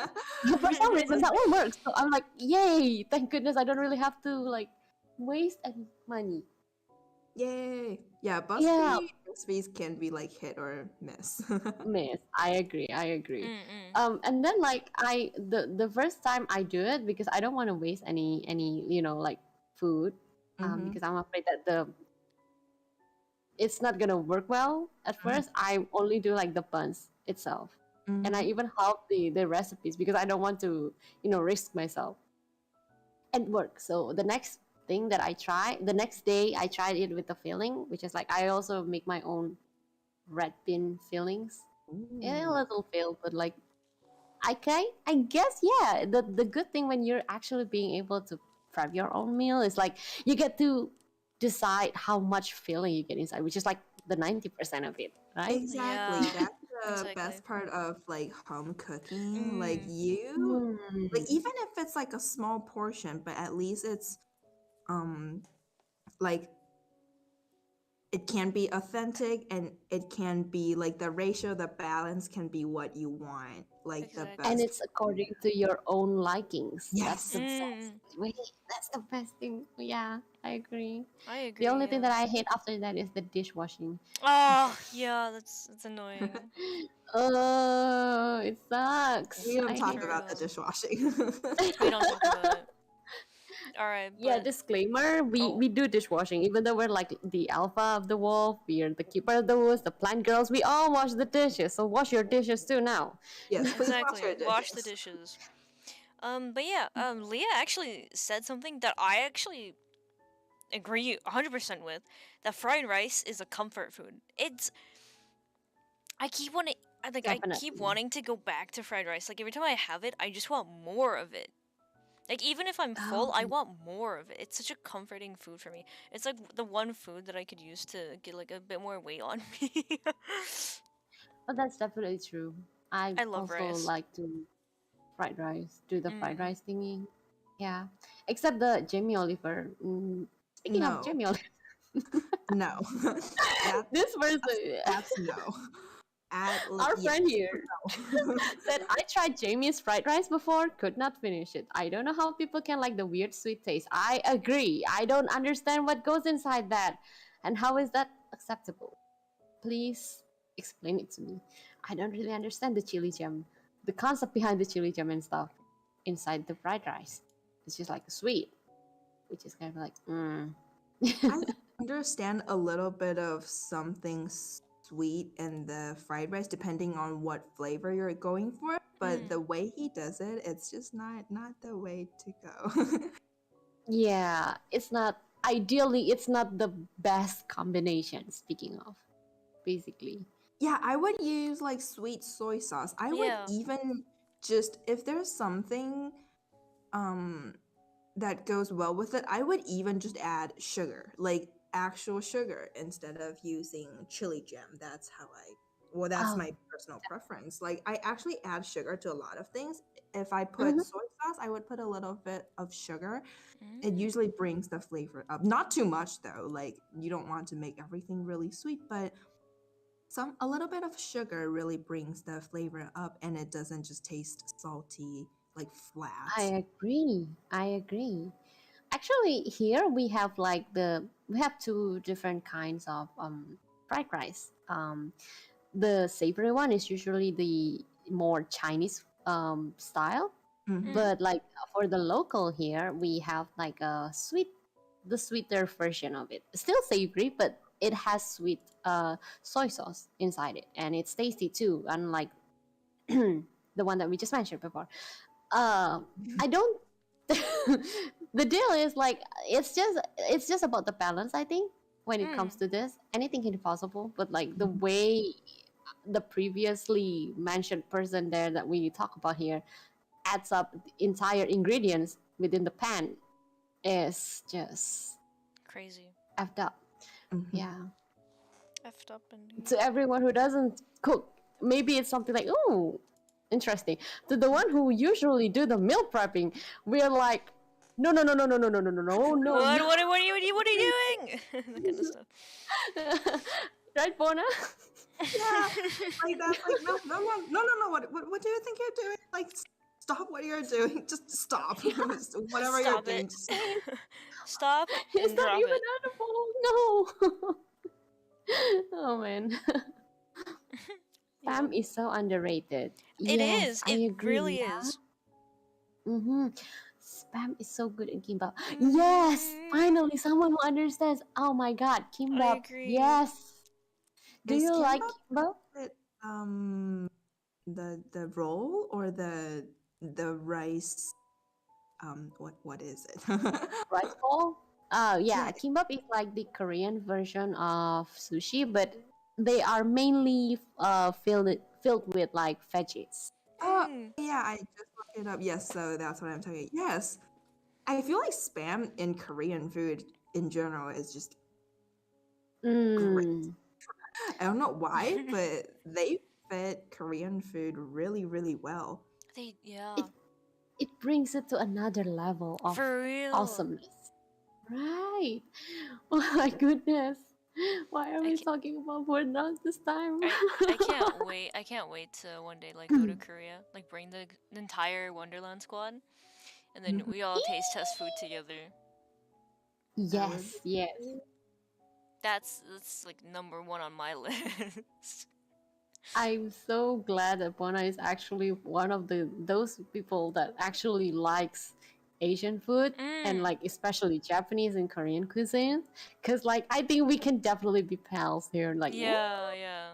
for some reason that one works. So I'm like, yay, thank goodness I don't really have to like waste any money. Yay. Yeah, BuzzFeed recipes can be like hit or miss. Miss. I agree. And then like the first time I do it, because I don't want to waste any like food, because I'm afraid that it's not gonna work well at first. I only do like the buns itself, and I even help the recipes because I don't want to risk myself and work. So the next day I tried it with the filling, which is like I also make my own red bean fillings. Yeah, a little fail, but like I guess yeah. The good thing when you're actually being able to prep your own meal is like you get to decide how much filling you get inside, which is like the 90% of it, right? Exactly. Yeah. That's the best part of like home cooking. Like like even if it's like a small portion, but at least it's like it can be authentic, and it can be like the ratio, the balance can be what you want, like the best. And it's according to your own likings. Yes. That's the best way. That's the best thing. Yeah, I agree. The only thing that I hate after that is the dishwashing. Oh yeah, that's annoying. Oh, it sucks. We don't talk about the dishwashing. We don't talk about it. All right. Yeah, disclaimer: we do dishwashing, even though we're like the alpha of the wolf. We are the keeper of the woods, the plant girls. We all wash the dishes, so wash your dishes too now. Yes, please exactly. Wash the dishes. But yeah, Leah actually said something that I actually agree 100% with. That fried rice is a comfort food. I keep wanting to go back to fried rice. Like every time I have it, I just want more of it. Like even if I'm full, I want more of it. It's such a comforting food for me. It's like the one food that I could use to get like a bit more weight on me. Oh, that's definitely true. I love also rice. like to fried rice, do the fried rice thingy. Yeah, except the Jamie Oliver. Speaking of Jamie Oliver, no, this person. That's no. Our friend here said, I tried Jamie's fried rice before, could not finish it. I don't know how people can like the weird sweet taste. I agree. I don't understand what goes inside that. And how is that acceptable? Please explain it to me. I don't really understand the chili jam, the concept behind the chili jam and stuff inside the fried rice. It's just like sweet, which is kind of like, understand a little bit of something sweet in the fried rice, depending on what flavor you're going for. But the way he does it, it's just not the way to go. Yeah, it's not ideally. It's not the best combination. Speaking of, basically. Yeah, I would use like sweet soy sauce. I would even just if there's something that goes well with it, I would even just add sugar, like actual sugar instead of using chili jam. That's how that's my personal preference. Like I actually add sugar to a lot of things. If I put soy sauce, I would put a little bit of sugar. It usually brings the flavor up. Not too much though. Like you don't want to make everything really sweet, but a little bit of sugar really brings the flavor up, and it doesn't just taste salty like flat. I agree. Actually, here we have two different kinds of fried rice. The savory one is usually the more Chinese style, but like for the local here, we have like the sweeter version of it. Still savory, but it has sweet soy sauce inside it, and it's tasty too. Unlike the one that we just mentioned before. I don't. The deal is like it's just about the balance. I think when it comes to this, anything is possible. But like the way the previously mentioned person there that we talk about here adds up the entire ingredients within the pan is just crazy. effed up. Yeah. Effed up indeed. To everyone who doesn't cook, maybe it's something like, oh, interesting. To the one who usually do the meal prepping, we're like, no. What are you doing? That kind of stuff. Right, Bona? Yeah, like that's like no. What do you think you're doing? Like, stop what you're doing. Just stop. Whatever stop you're doing. Stop. It's not even edible. No. Oh man. Spam is so underrated. It is. I agree. It really is. Spam is so good in kimbap. Yes, finally someone who understands. Oh my god, kimbap. I agree. Yes. Do Is you like kimbap? The roll or the rice? What is it? Rice ball? Yeah, kimbap is like the Korean version of sushi, but they are mainly filled with like veggies. Oh yeah, I just looked it up. Yes, so that's what I'm talking. Yes, I feel like spam in Korean food in general is just great. I don't know why, but they fit Korean food really, really well. It brings it to another level of awesomeness. Right. Oh my goodness. Why are we talking about food dogs this time? I can't wait. I can't wait to one day like go to Korea, like bring the entire Wonderland squad, and then we all taste test food together. Yes. That's like number one on my list. I'm so glad that Bona is actually one of those people that actually likes Asian food and like especially Japanese and Korean cuisine, because like I think we can definitely be pals here. Like yeah.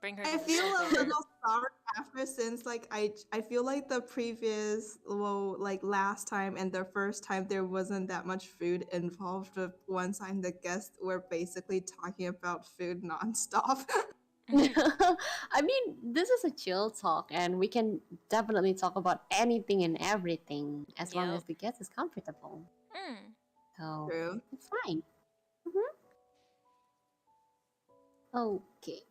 Bring her. I feel a little sorry after, since like I feel like the previous like last time and the first time there wasn't that much food involved. But one time the guests were basically talking about food nonstop. I mean, this is a chill talk, and we can definitely talk about anything and everything as long as the guest is comfortable. So it's fine. Okay.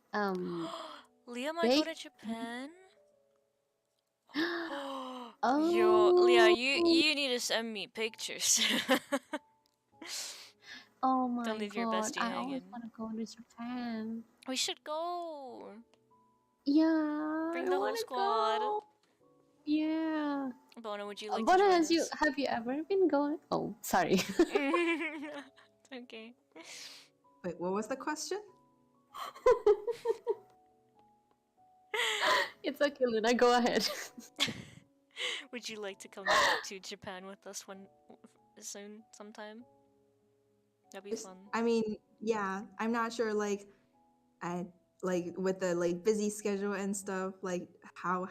Leah might go to Japan. Oh. Yo, Leah, you need to send me pictures. Oh my Don't leave god! your bestie I hanging. always want to go to Japan. We should go. Yeah. Bring the whole squad. Go. Yeah. Bona, would you like Bona, to join us? have you ever been going? Oh, sorry. Okay. Wait, what was the question? It's okay, Luna. Go ahead. Would you like to come to Japan with us sometime? That'd be fun. I mean, yeah, I'm not sure like I like with the like busy schedule and stuff, like how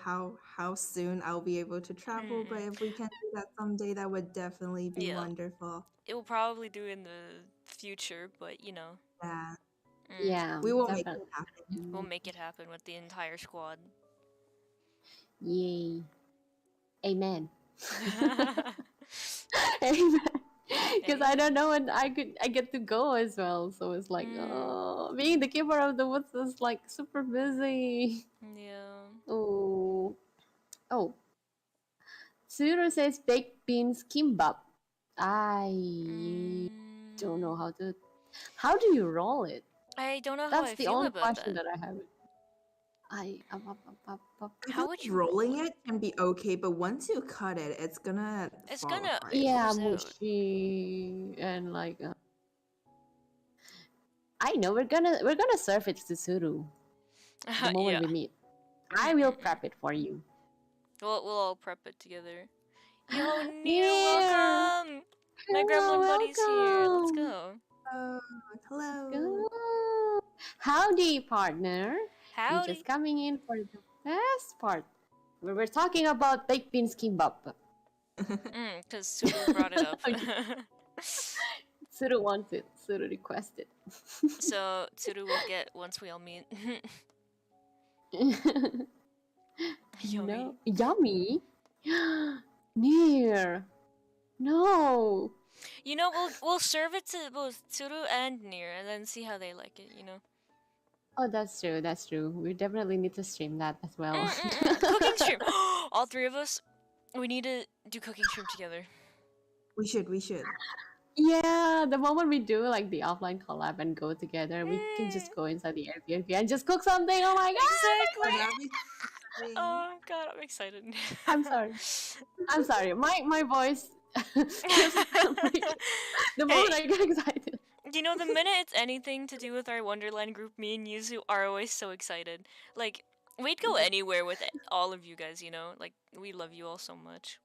soon I'll be able to travel, but if we can do that someday, that would definitely be wonderful. It will probably do in the future, but you know. Yeah. Yeah, we will make it happen. We'll make it happen with the entire squad. Yay. Amen. Amen. Because I don't know when I get to go as well. So it's like, oh, being the keeper of the woods is like super busy. Yeah. Oh. Tsuru says baked beans kimbap. I don't know how to. How do you roll it? I don't know That's how I the feel only about question that I have. How would you rolling it can be okay, but once you cut it, it's gonna fall apart. Yeah, mushy and like. I know we're gonna serve it to Tsuru the moment we meet. I will prep it for you. We'll all prep it together. Yo, Nier, welcome! My gremlin buddy's here. Let's go. Oh, hello. Go. Howdy, partner. Howdy. We're just coming in for the best part. We're talking about baked beans kimbap. Because Tsuru brought it up. Tsuru wants it. Tsuru requested. So Tsuru will get once we all meet. Yummy. No. Yummy? Nier. No. You know, we'll serve it to both Tsuru and Nier and then see how they like it, you know? Oh, that's true. That's true. We definitely need to stream that as well. Cooking stream. All three of us, we need to do cooking stream together. We should. Yeah, the moment we do like the offline collab and go together, we can just go inside the Airbnb and just cook something. Oh my god! Exactly. Oh god, I'm excited. I'm sorry. My voice. The moment I get excited. You know, the minute it's anything to do with our Wonderland group, me and Yuzu are always so excited. Like, we'd go anywhere with all of you guys, you know? Like, we love you all so much.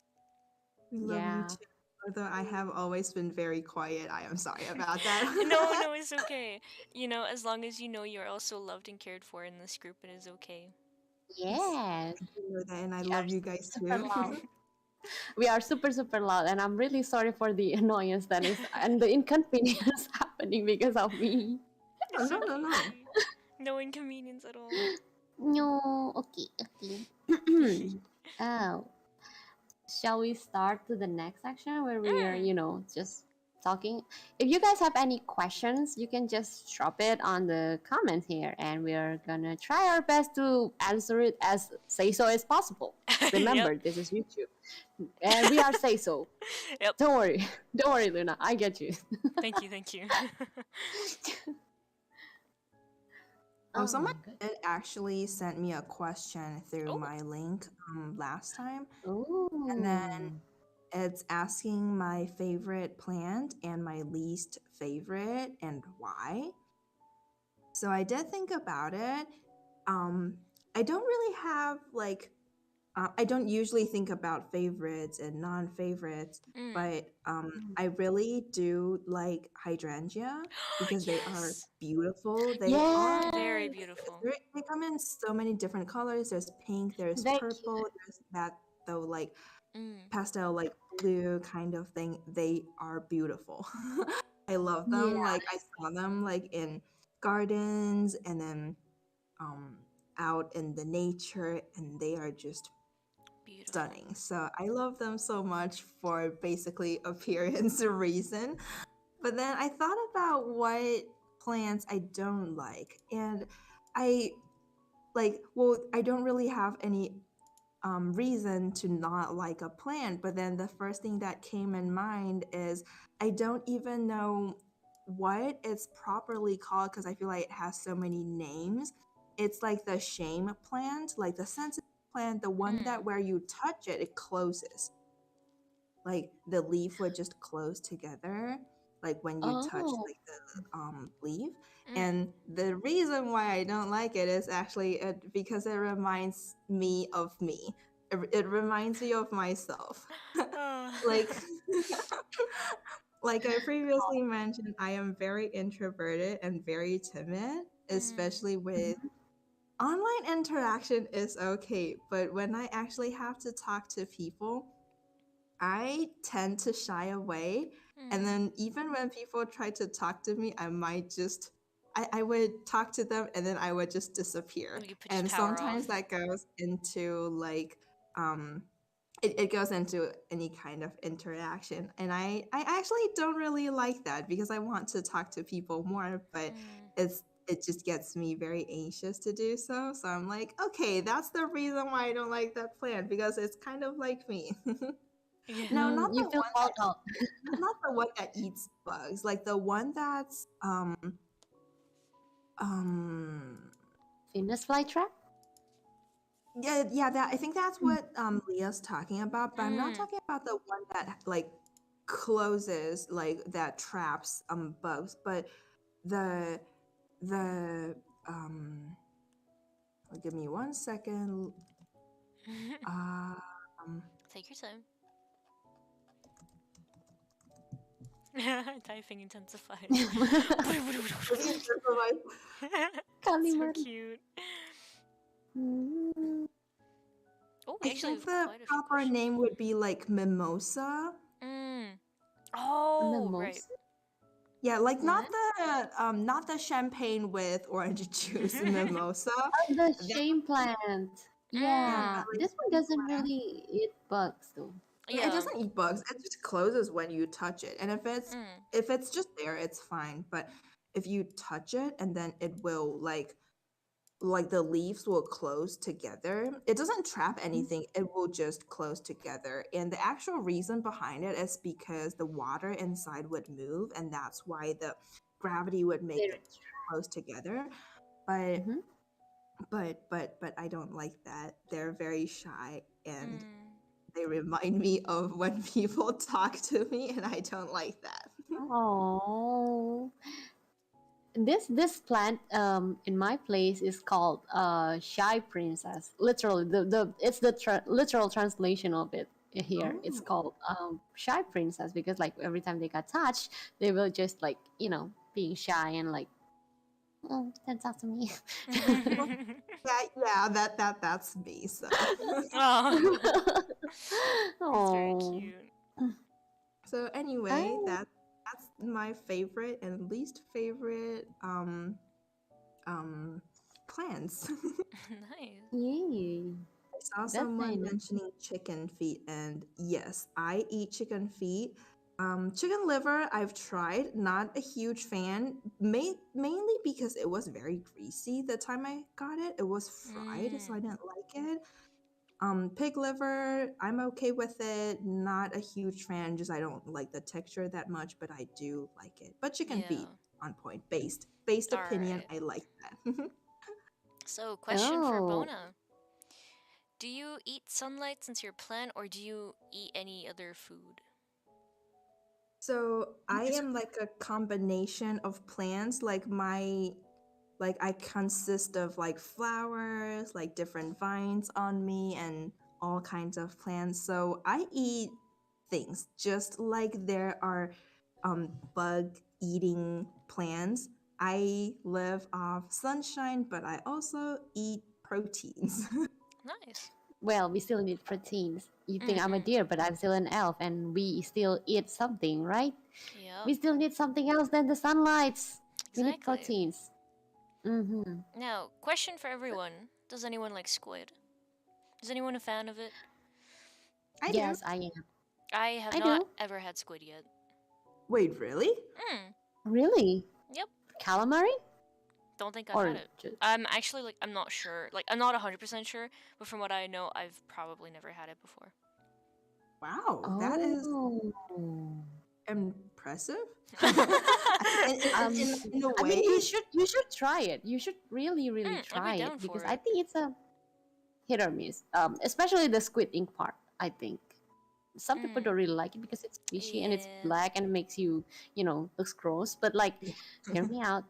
We love you too. Although I have always been very quiet, I am sorry about that. No, it's okay. You know, as long as you know you're also loved and cared for in this group, it is okay. Yes. And I love you guys too. We are super, super loud, and I'm really sorry for the annoyance that is and the inconvenience happening because of me. No. No inconvenience at all. No, okay. Oh. Shall we start to the next section where we are, just talking? If you guys have any questions, you can just drop it on the comments here, and we're gonna try our best to answer it as say-so as possible. Remember, This is YouTube, and we are say-so. Yep. Don't worry, Luna. I get you. Thank you. Someone actually sent me a question through my link last time. And then it's asking my favorite plant and my least favorite and why. So I did think about it. I don't really have like I don't usually think about favorites and non-favorites, but I really do like hydrangea because they are beautiful. They are very beautiful. They come in so many different colors. There's pink, there's purple, there's that though like pastel like blue kind of thing. They are beautiful. I love them. Like I saw them like in gardens and then out in the nature, and they are just stunning. So I love them so much for basically appearance reason. But then I thought about what plants I don't like, and I don't really have any reason to not like a plant, but then the first thing that came in mind is I don't even know what it's properly called because I feel like it has so many names. It's like the shame plant, like the sensitive plant, the one that where you touch it, it closes. Like the leaf would just close together, like when you touch like the leaf. And the reason why I don't like it is actually because it reminds me of me. It reminds me of myself. like like I previously mentioned, I am very introverted and very timid, especially with online interaction is okay, but when I actually have to talk to people, I tend to shy away. And then even when people try to talk to me, I might just I would talk to them and then I would just disappear. And sometimes that goes into like it goes into any kind of interaction. And I actually don't really like that because I want to talk to people more, but it just gets me very anxious to do so. So I'm like, okay, that's the reason why I don't like that plant because it's kind of like me. No, not You the feel one called that out. not the one that eats bugs, like the one that's Venus flytrap? yeah, that I think that's what Leah's talking about, but I'm not talking about the one that like closes, like that traps bugs, but the give me 1 second. Take your time. Typing intensifies. So cute. Oh, I think the proper name would be like mimosa. Oh, Mimosa? right. Yeah, like not the champagne with orange juice mimosa. Oh, the shame plant. Yeah, like this one doesn't really eat bugs though. Yeah, it doesn't eat bugs. It just closes when you touch it. And if it's just there, it's fine. But if you touch it and then it will like the leaves will close together. It doesn't trap anything. It will just close together. And the actual reason behind it is because the water inside would move, and that's why the gravity would make it close together. But but I don't like that. They're very shy and they remind me of when people talk to me, and I don't like that. Oh, this plant in my place is called shy princess. Literally, it's the literal translation of it here. It's called shy princess because like every time they got touched, they will just like being shy and like, oh, don't talk to me. yeah, that's me. So. That's very cute. So anyway, that's my favorite and least favorite plants. Nice. Yay. I saw someone mentioning chicken feet, and yes, I eat chicken feet. Chicken liver, I've tried. Not a huge fan, mainly because it was very greasy the time I got it. It was fried, so I didn't like it. Pig liver, I'm okay with it. Not a huge fan, just I don't like the texture that much, but I do like it. But chicken feet, on point. Based opinion, I like that. So, question for Bona. Do you eat sunlight since you're a plant, or do you eat any other food? So I am like a combination of plants. Like I consist of like flowers, like different vines on me, and all kinds of plants. So I eat things just like there are bug eating plants. I live off sunshine, but I also eat proteins. Nice. Well, we still need proteins. You think I'm a deer, but I'm still an elf, and we still eat something, right? Yeah. We still need something else than the sunlights. Exactly. We need proteins. Now, question for everyone: does anyone like squid? Is anyone a fan of it? Yes, I am. I have not ever had squid yet. Wait, really? Really? Yep. Calamari? Don't think I've had it. I'm actually like I'm not sure. Like I'm not 100% sure, but from what I know, I've probably never had it before. Wow, that is impressive. In a way, I mean, you should try it. You should really try it because I think it's a hit or miss. Especially the squid ink part. I think some people don't really like it because it's fishy and it's black and it makes you looks gross. But like, hear me out.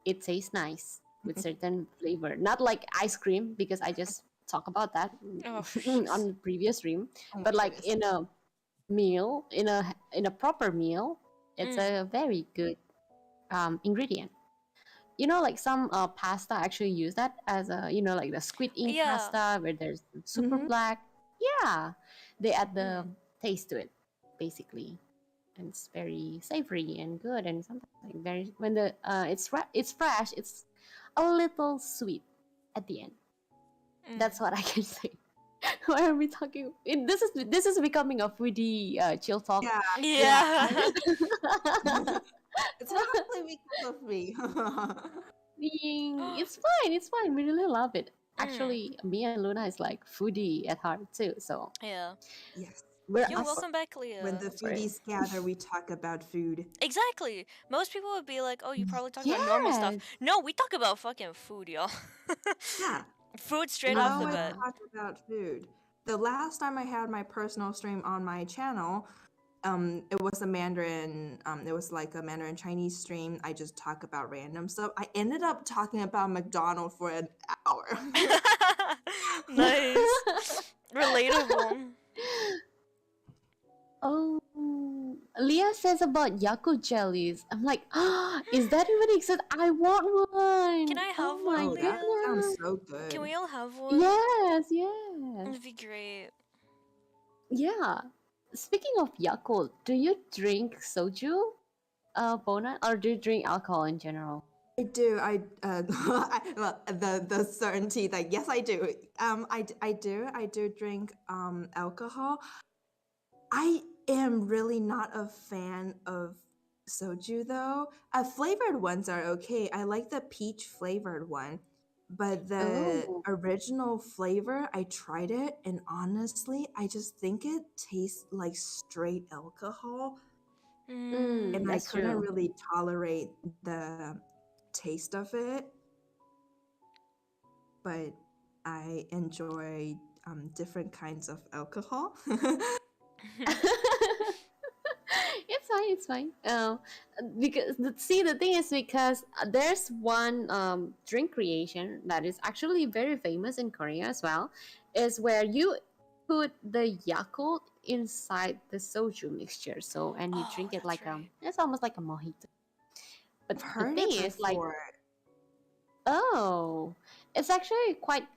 It tastes nice with certain flavor, not like ice cream because I just talk about that on the previous stream. But like in a meal, in a proper meal, It's a very good ingredient. Like some pasta actually use that as a, like the squid ink pasta where there's super black. Yeah, they add the taste to it, basically, and it's very savory and good. And sometimes like very when the it's fresh, it's a little sweet at the end. That's what I can say. Why are we talking? This is becoming a foodie chill talk. Yeah. It's probably because of me. It's fine. It's fine. We really love it. Actually, me and Luna is like foodie at heart too. So yeah. Yes. Yo, welcome back, Leah. When the foodies gather, we talk about food. Exactly. Most people would be like, "Oh, you probably talk about normal stuff." No, we talk about fucking food, y'all. Yeah. Food straight off the bat. Talk about food. The last time I had my personal stream on my channel, it was a Mandarin. It was like a Mandarin Chinese stream. I just talk about random stuff. I ended up talking about McDonald's for an hour. Nice. Relatable. Oh, Leah says about Yakult jellies. I'm like, is that even exist? I want one. Can I have one? That sounds so good. Can we all have one? Yes. It'd be great. Yeah. Speaking of Yakult, do you drink soju, Bona, or do you drink alcohol in general? I do. The certainty that yes, I do. I do drink alcohol. I am really not a fan of soju though. Flavored ones are okay. I like the peach flavored one. But the original flavor, I tried it, and honestly, I just think it tastes like straight alcohol. And I couldn't really tolerate the taste of it. But I enjoy different kinds of alcohol. It's fine. Because the thing is because there's one drink creation that is actually very famous in Korea as well, is where you put the Yakult inside the soju mixture. So and you drink it like it's almost like a mojito. But the thing is like, it's actually quite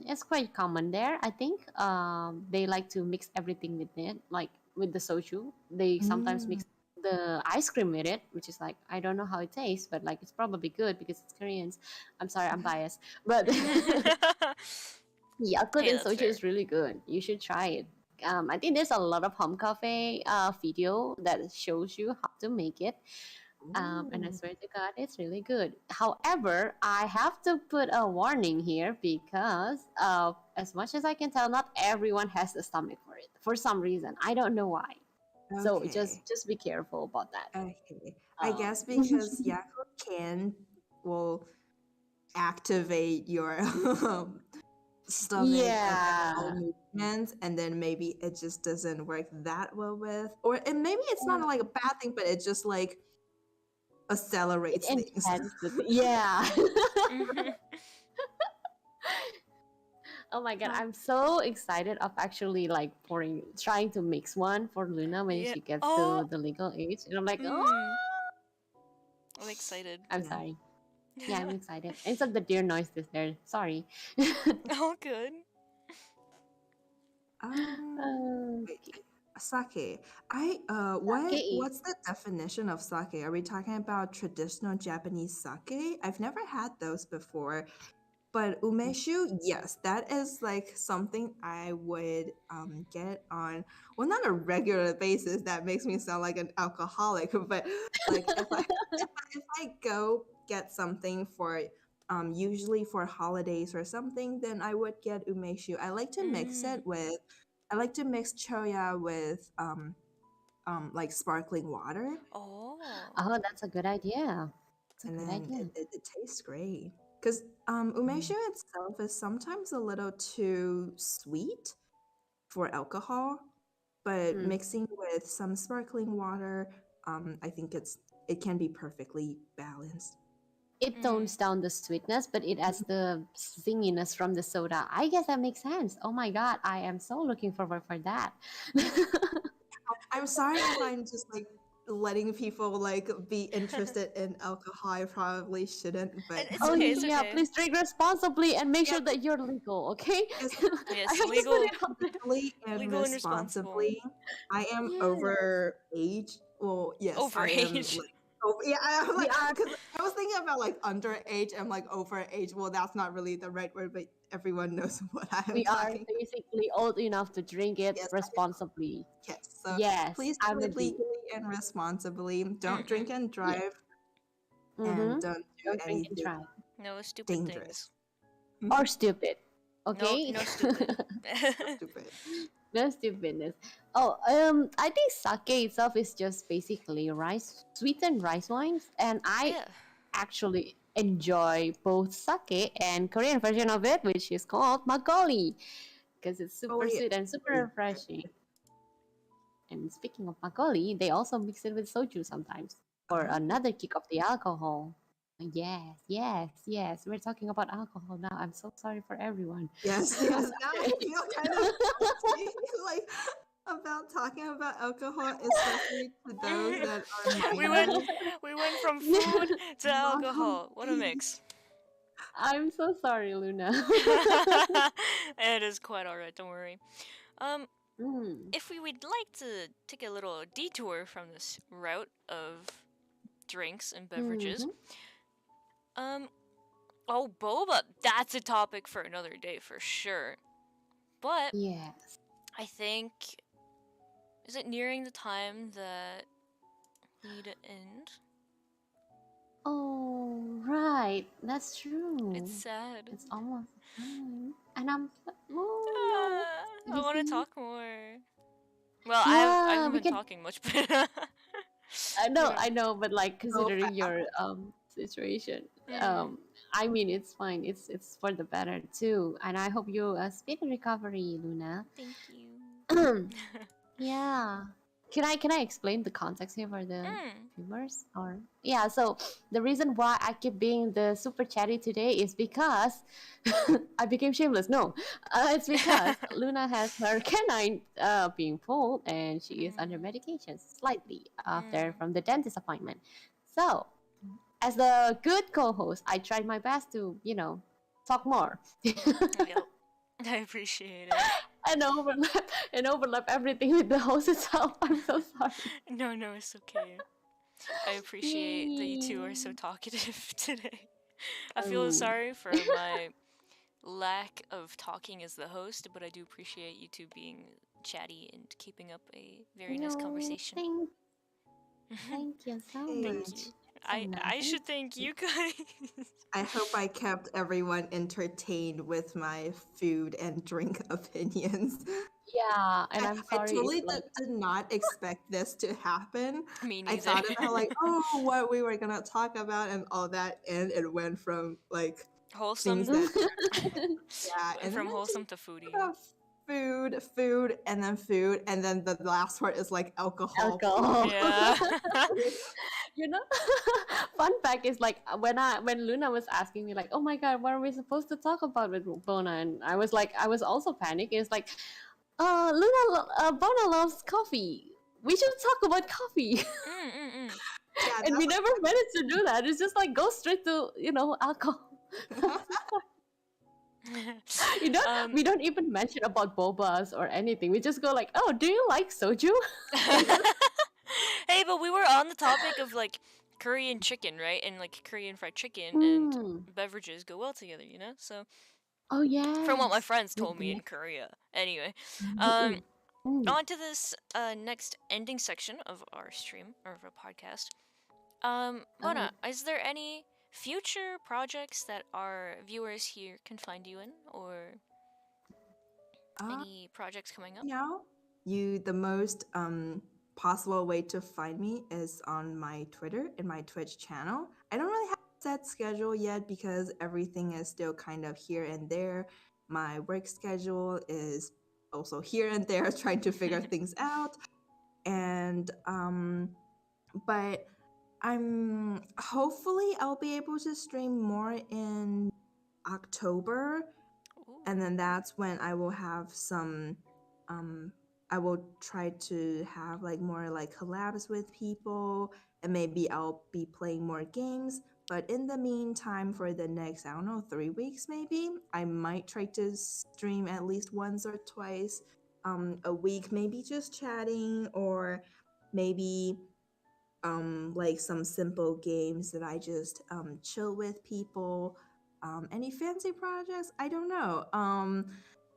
it's quite common there. I think they like to mix everything with it, like with the soju. They sometimes mix the ice cream with it, which is like, I don't know how it tastes, but like it's probably good because it's Koreans. I'm sorry, I'm biased, but Yakult and soju is really good. You should try it. I think there's a lot of home cafe video that shows you how to make it. And I swear to God, it's really good. However, I have to put a warning here because as much as I can tell, not everyone has the stomach for it for some reason. I don't know why. Okay. So just be careful about that. Okay. I guess because Yakult will activate your stomach movements, and then maybe it just doesn't work that well with, and maybe it's not like a bad thing, but it just like accelerates things. Yeah. Oh my God, I'm so excited of actually like trying to mix one for Luna when she gets to the legal age. And I'm like, I'm excited. I'm sorry. Yeah, I'm excited. Instead of the deer noise this there. Sorry. Oh, good. Sake. What's the definition of sake? Are we talking about traditional Japanese sake? I've never had those before. But umeshu, yes, that is like something I would get on, well, not a regular basis. That makes me sound like an alcoholic. But like if I go get something for usually for holidays or something, then I would get umeshu. I like to mix it with. I like to mix choya with like sparkling water. Oh, that's a good idea. It tastes great. Because umeshu itself is sometimes a little too sweet for alcohol, but mixing with some sparkling water, I think it can be perfectly balanced. It tones down the sweetness, but it adds the zinginess from the soda. I guess that makes sense. Oh my God, I am so looking forward for that. I'm sorry if I'm just like letting people like be interested in alcohol. I probably shouldn't, but it's okay. It's yeah, okay. please drink responsibly and make sure that you're legal, okay? Yes, Yes, legally and legal and responsible. responsibly. I am over age. Well, yes, I am. Overage. Like, yeah, I'm We like, are because I was thinking about like underage. I'm like overage. Well, that's not really the right word, but everyone knows what I'm we are talking. basically old enough to drink it Yes, responsibly. yes. So Yes, please I'm do a it D. legally and responsibly. Don't drink and Yeah. drive, Mm-hmm. and don't do Don't drink and anything drive. No stupid dangerous. things. Or stupid. Okay? No stupid. Stupid. No stupidness. Oh, I think sake itself is just basically rice, sweetened rice wines, and I Yeah. actually enjoy both sake and Korean version of it, which is called makgeolli, because it's super Yeah. sweet and super refreshing. And speaking of makgeolli, they also mix it with soju sometimes for another kick of the alcohol. Yes, yes, yes. We're talking about alcohol now. I'm so sorry for everyone. Yes. Now I feel kind of guilty, like about talking about alcohol, especially to those that are minors. we went from food to alcohol. What a mix. I'm so sorry, Luna. It is quite alright, don't worry. Mm. If we would like to take a little detour from this route of drinks and beverages, oh, boba, that's a topic for another day for sure. But Yes. I think, is it nearing the time that we need to end? Oh, right. That's true. It's sad. It's almost time. And I'm. Oh, no. I want to talk more. Well, Yeah, I haven't we been can. talking much, but I know, but like considering your situation, I mean it's fine. It's for the better too, and I hope you speedy recovery, Luna. Thank you. Yeah. Can I explain the context here for the viewers? Or yeah, so the reason why I keep being the super chatty today is because I became shameless. No, it's because Luna has her canine being pulled and she is under medication slightly after from the dentist appointment. So, as the good co-host, I tried my best to talk more. Yep. I appreciate it. and overlap everything with the host itself. I'm so sorry. No, it's okay. I appreciate that you two are so talkative today. I feel sorry for my lack of talking as the host, but I do appreciate you two being chatty and keeping up a very nice conversation. Thank you so Thank much. you. I should thank you guys. I hope I kept everyone entertained with my food and drink opinions. Yeah, and I'm sorry. I totally did not expect this to happen. Me neither. I thought about like, what we were gonna talk about and all that, and it went from like wholesome. And from wholesome to foodie. Food, and then the last part is like alcohol. Yeah. Fun fact is like when Luna was asking me like, oh my god, what are we supposed to talk about with Bona, and I was also panicking. It's like, Bona loves coffee. We should talk about coffee. Yeah, and we never managed to do that. It's just like go straight to alcohol. We don't even mention about bobas or anything. We just go like, oh, do you like soju? Hey, but we were on the topic of like Korean chicken, right? And like Korean fried chicken and beverages go well together, So oh yeah, from what my friends told me in Korea. Anyway, on to this next ending section of our stream or of our podcast. Mona, is there any future projects that our viewers here can find you in, or any projects coming up? The most possible way to find me is on my Twitter and my Twitch channel. I don't really have a set schedule yet because everything is still kind of here and there. My work schedule is also here and there, trying to figure things out. And but hopefully I'll be able to stream more in October. And then that's when I will have some I will try to have like more like collabs with people, and maybe I'll be playing more games. But in the meantime, for the next, I don't know, 3 weeks maybe, I might try to stream at least once or twice a week, maybe just chatting, or maybe like some simple games that I just chill with people. Any fancy projects? I don't know.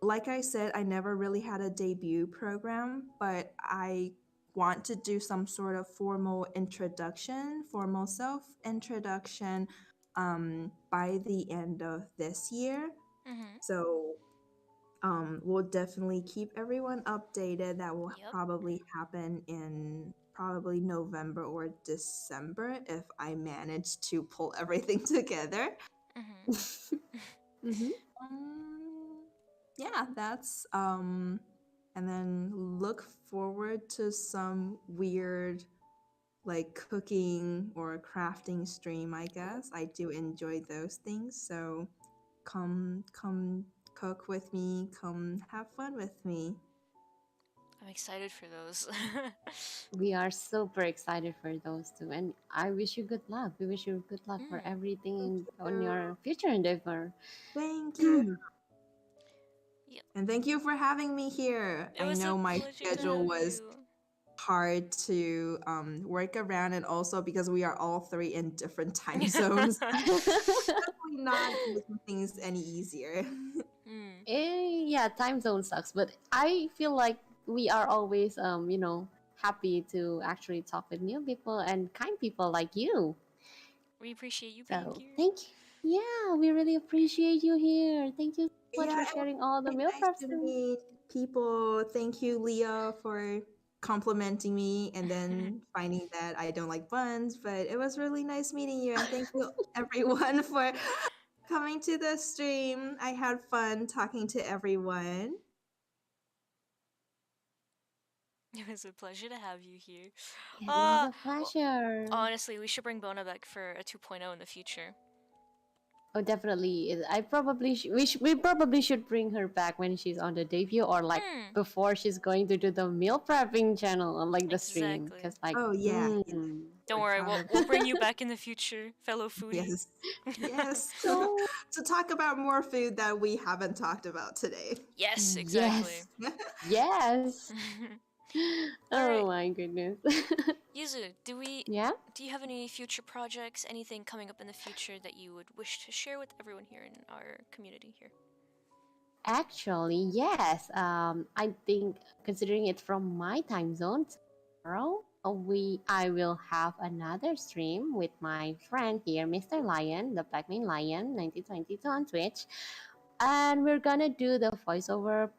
Like I said, I never really had a debut program, but I want to do some sort of formal self introduction by the end of this year. Mm-hmm. So we'll definitely keep everyone updated. That will Yep. probably happen in probably November or December if I manage to pull everything together. Mm-hmm. Mm-hmm. Yeah, that's and then look forward to some weird like cooking or crafting stream, I guess. I do enjoy those things, so come cook with me, come have fun with me. I'm excited for those. We are super excited for those two, and I wish you good luck. We wish you good luck for everything on your future endeavor. Thank you. Yep. And thank you for having me here. It I was know a my pleasure schedule to have was you. hard to work around, and also because we are all three in different time zones, definitely not making things any easier. Yeah, time zone sucks, but I feel like we are always, happy to actually talk with new people and kind people like you. We appreciate you being So here. thank you. Yeah, we really appreciate you here. Thank you so much Yeah, for sharing all the it was meal nice preps. to meet people. Thank you, Leah, for complimenting me and then finding that I don't like buns. But it was really nice meeting you, and thank you everyone for coming to the stream. I had fun talking to everyone. It was a pleasure to have you here. It was a pleasure. Honestly, we should bring Bona back for a 2.0 in the future. Oh, definitely. I probably we probably should bring her back when she's on the debut, or like before she's going to do the meal prepping channel on like the stream. Because like, oh yeah, don't worry, we'll bring you back in the future, fellow foodies. Yes. To talk about more food that we haven't talked about today. Yes, exactly. Yes. Alright. Oh my goodness. Yuzu, do you have any future projects, anything coming up in the future that you would wish to share with everyone here in our community here? Actually, yes. I think considering it from my time zone, tomorrow I will have another stream with my friend here, Mr. Lion, the Blackmane Lion, 1922 on Twitch, and we're gonna do the voiceover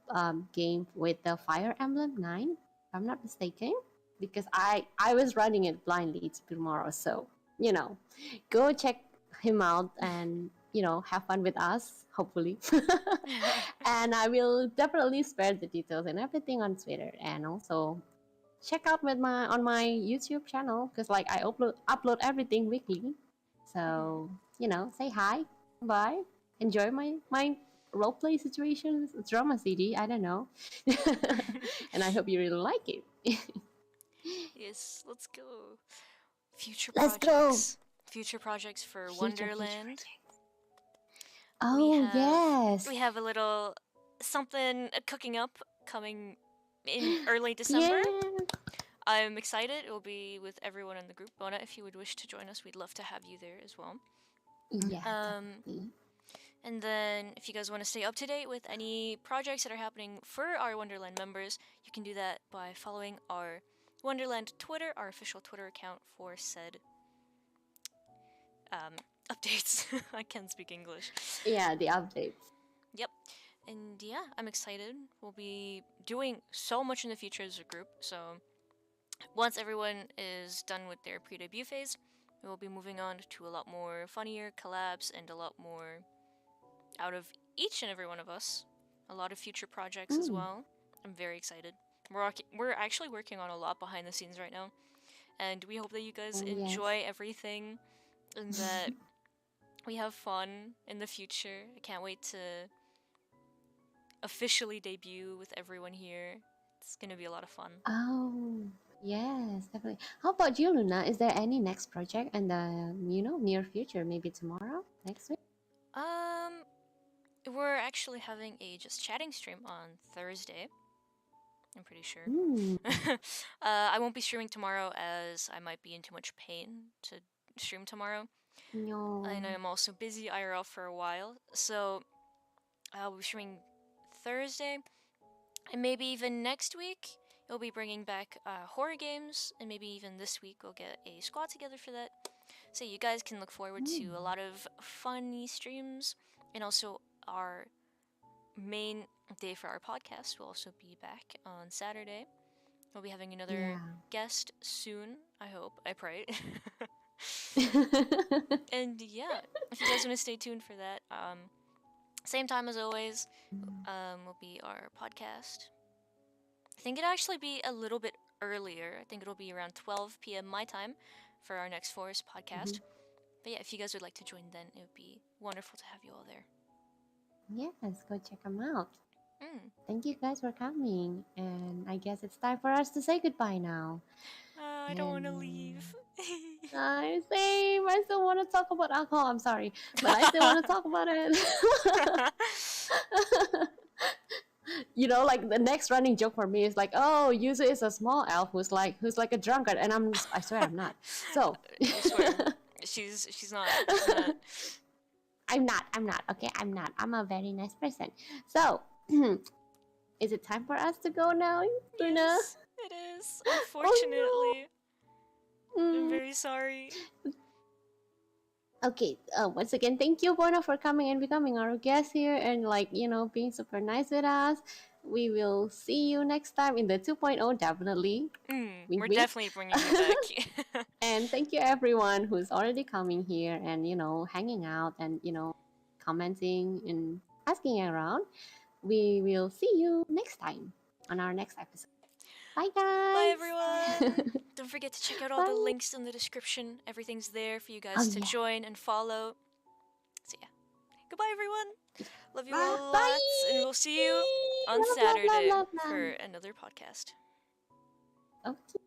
game with the Fire Emblem 9, if I'm not mistaken, because I was running it blindly tomorrow, so go check him out and have fun with us, hopefully. And I will definitely spare the details and everything on Twitter, and also check out on my YouTube channel, because like I upload everything weekly. So say hi, bye, enjoy my roleplay situations, drama CD, I don't know. And I hope you really like it. Yes, let's go. Future Let's projects. go. Future projects for Wonderland. Oh, yes. We have a little something cooking up coming in early December. Yeah. I'm excited. It will be with everyone in the group. Bona, if you would wish to join us, we'd love to have you there as well. Yeah. And then if you guys want to stay up to date with any projects that are happening for our Wonderland members, you can do that by following our Wonderland Twitter, our official Twitter account for said updates. I can't speak English. Yeah, the updates. Yep. And yeah, I'm excited. We'll be doing so much in the future as a group. So once everyone is done with their pre-debut phase, we will be moving on to a lot more funnier collabs and a lot more out of each and every one of us. A lot of future projects as well. I'm very excited. We're actually working on a lot behind the scenes right now, and we hope that you guys enjoy everything and that we have fun in the future. I can't wait to officially debut with everyone here. It's gonna be a lot of fun. Oh, yes, definitely. How about you, Luna? Is there any next project in the near future? Maybe tomorrow, next week? We're actually having a just chatting stream on Thursday. I'm pretty sure. Mm. I won't be streaming tomorrow as I might be in too much pain to stream tomorrow. No. And I'm also busy IRL for a while, so I'll be streaming Thursday, and maybe even next week we'll be bringing back horror games, and maybe even this week we'll get a squad together for that. So you guys can look forward to a lot of funny streams, and also our main day for our podcast will also be back on Saturday. We'll be having another guest soon, I hope. I pray. And yeah, if you guys want to stay tuned for that, same time as always, will be our podcast. I think it'll actually be a little bit earlier. I think it'll be around 12 p.m. my time for our next Forest podcast. But yeah, if you guys would like to join then, it would be wonderful to have you all there. Yes, go check them out. Thank you guys for coming. And I guess it's time for us to say goodbye now. I don't want to leave. Same. I still want to talk about alcohol. I'm sorry, but I still want to talk about it. Like the next running joke for me is like, oh, Yuzu is a small elf who's like a drunkard, and I swear I'm not. So I swear. She's not. I'm not. Okay, I'm not. I'm a very nice person. So, is it time for us to go now, Luna? Yes, it is. Unfortunately. Oh, no. I'm very sorry. Okay, once again, thank you, Bono, for coming and becoming our guest here and being super nice with us. We will see you next time in the 2.0, definitely. We're definitely bringing you back. And thank you, everyone who's already coming here and, hanging out and, commenting and asking around. We will see you next time on our next episode. Bye, guys. Bye, everyone. Don't forget to check out all the links in the description. Everything's there for you guys to join and follow. So yeah. Goodbye, everyone. Love you all lots, and we'll see you on Saturday for another podcast. Okay.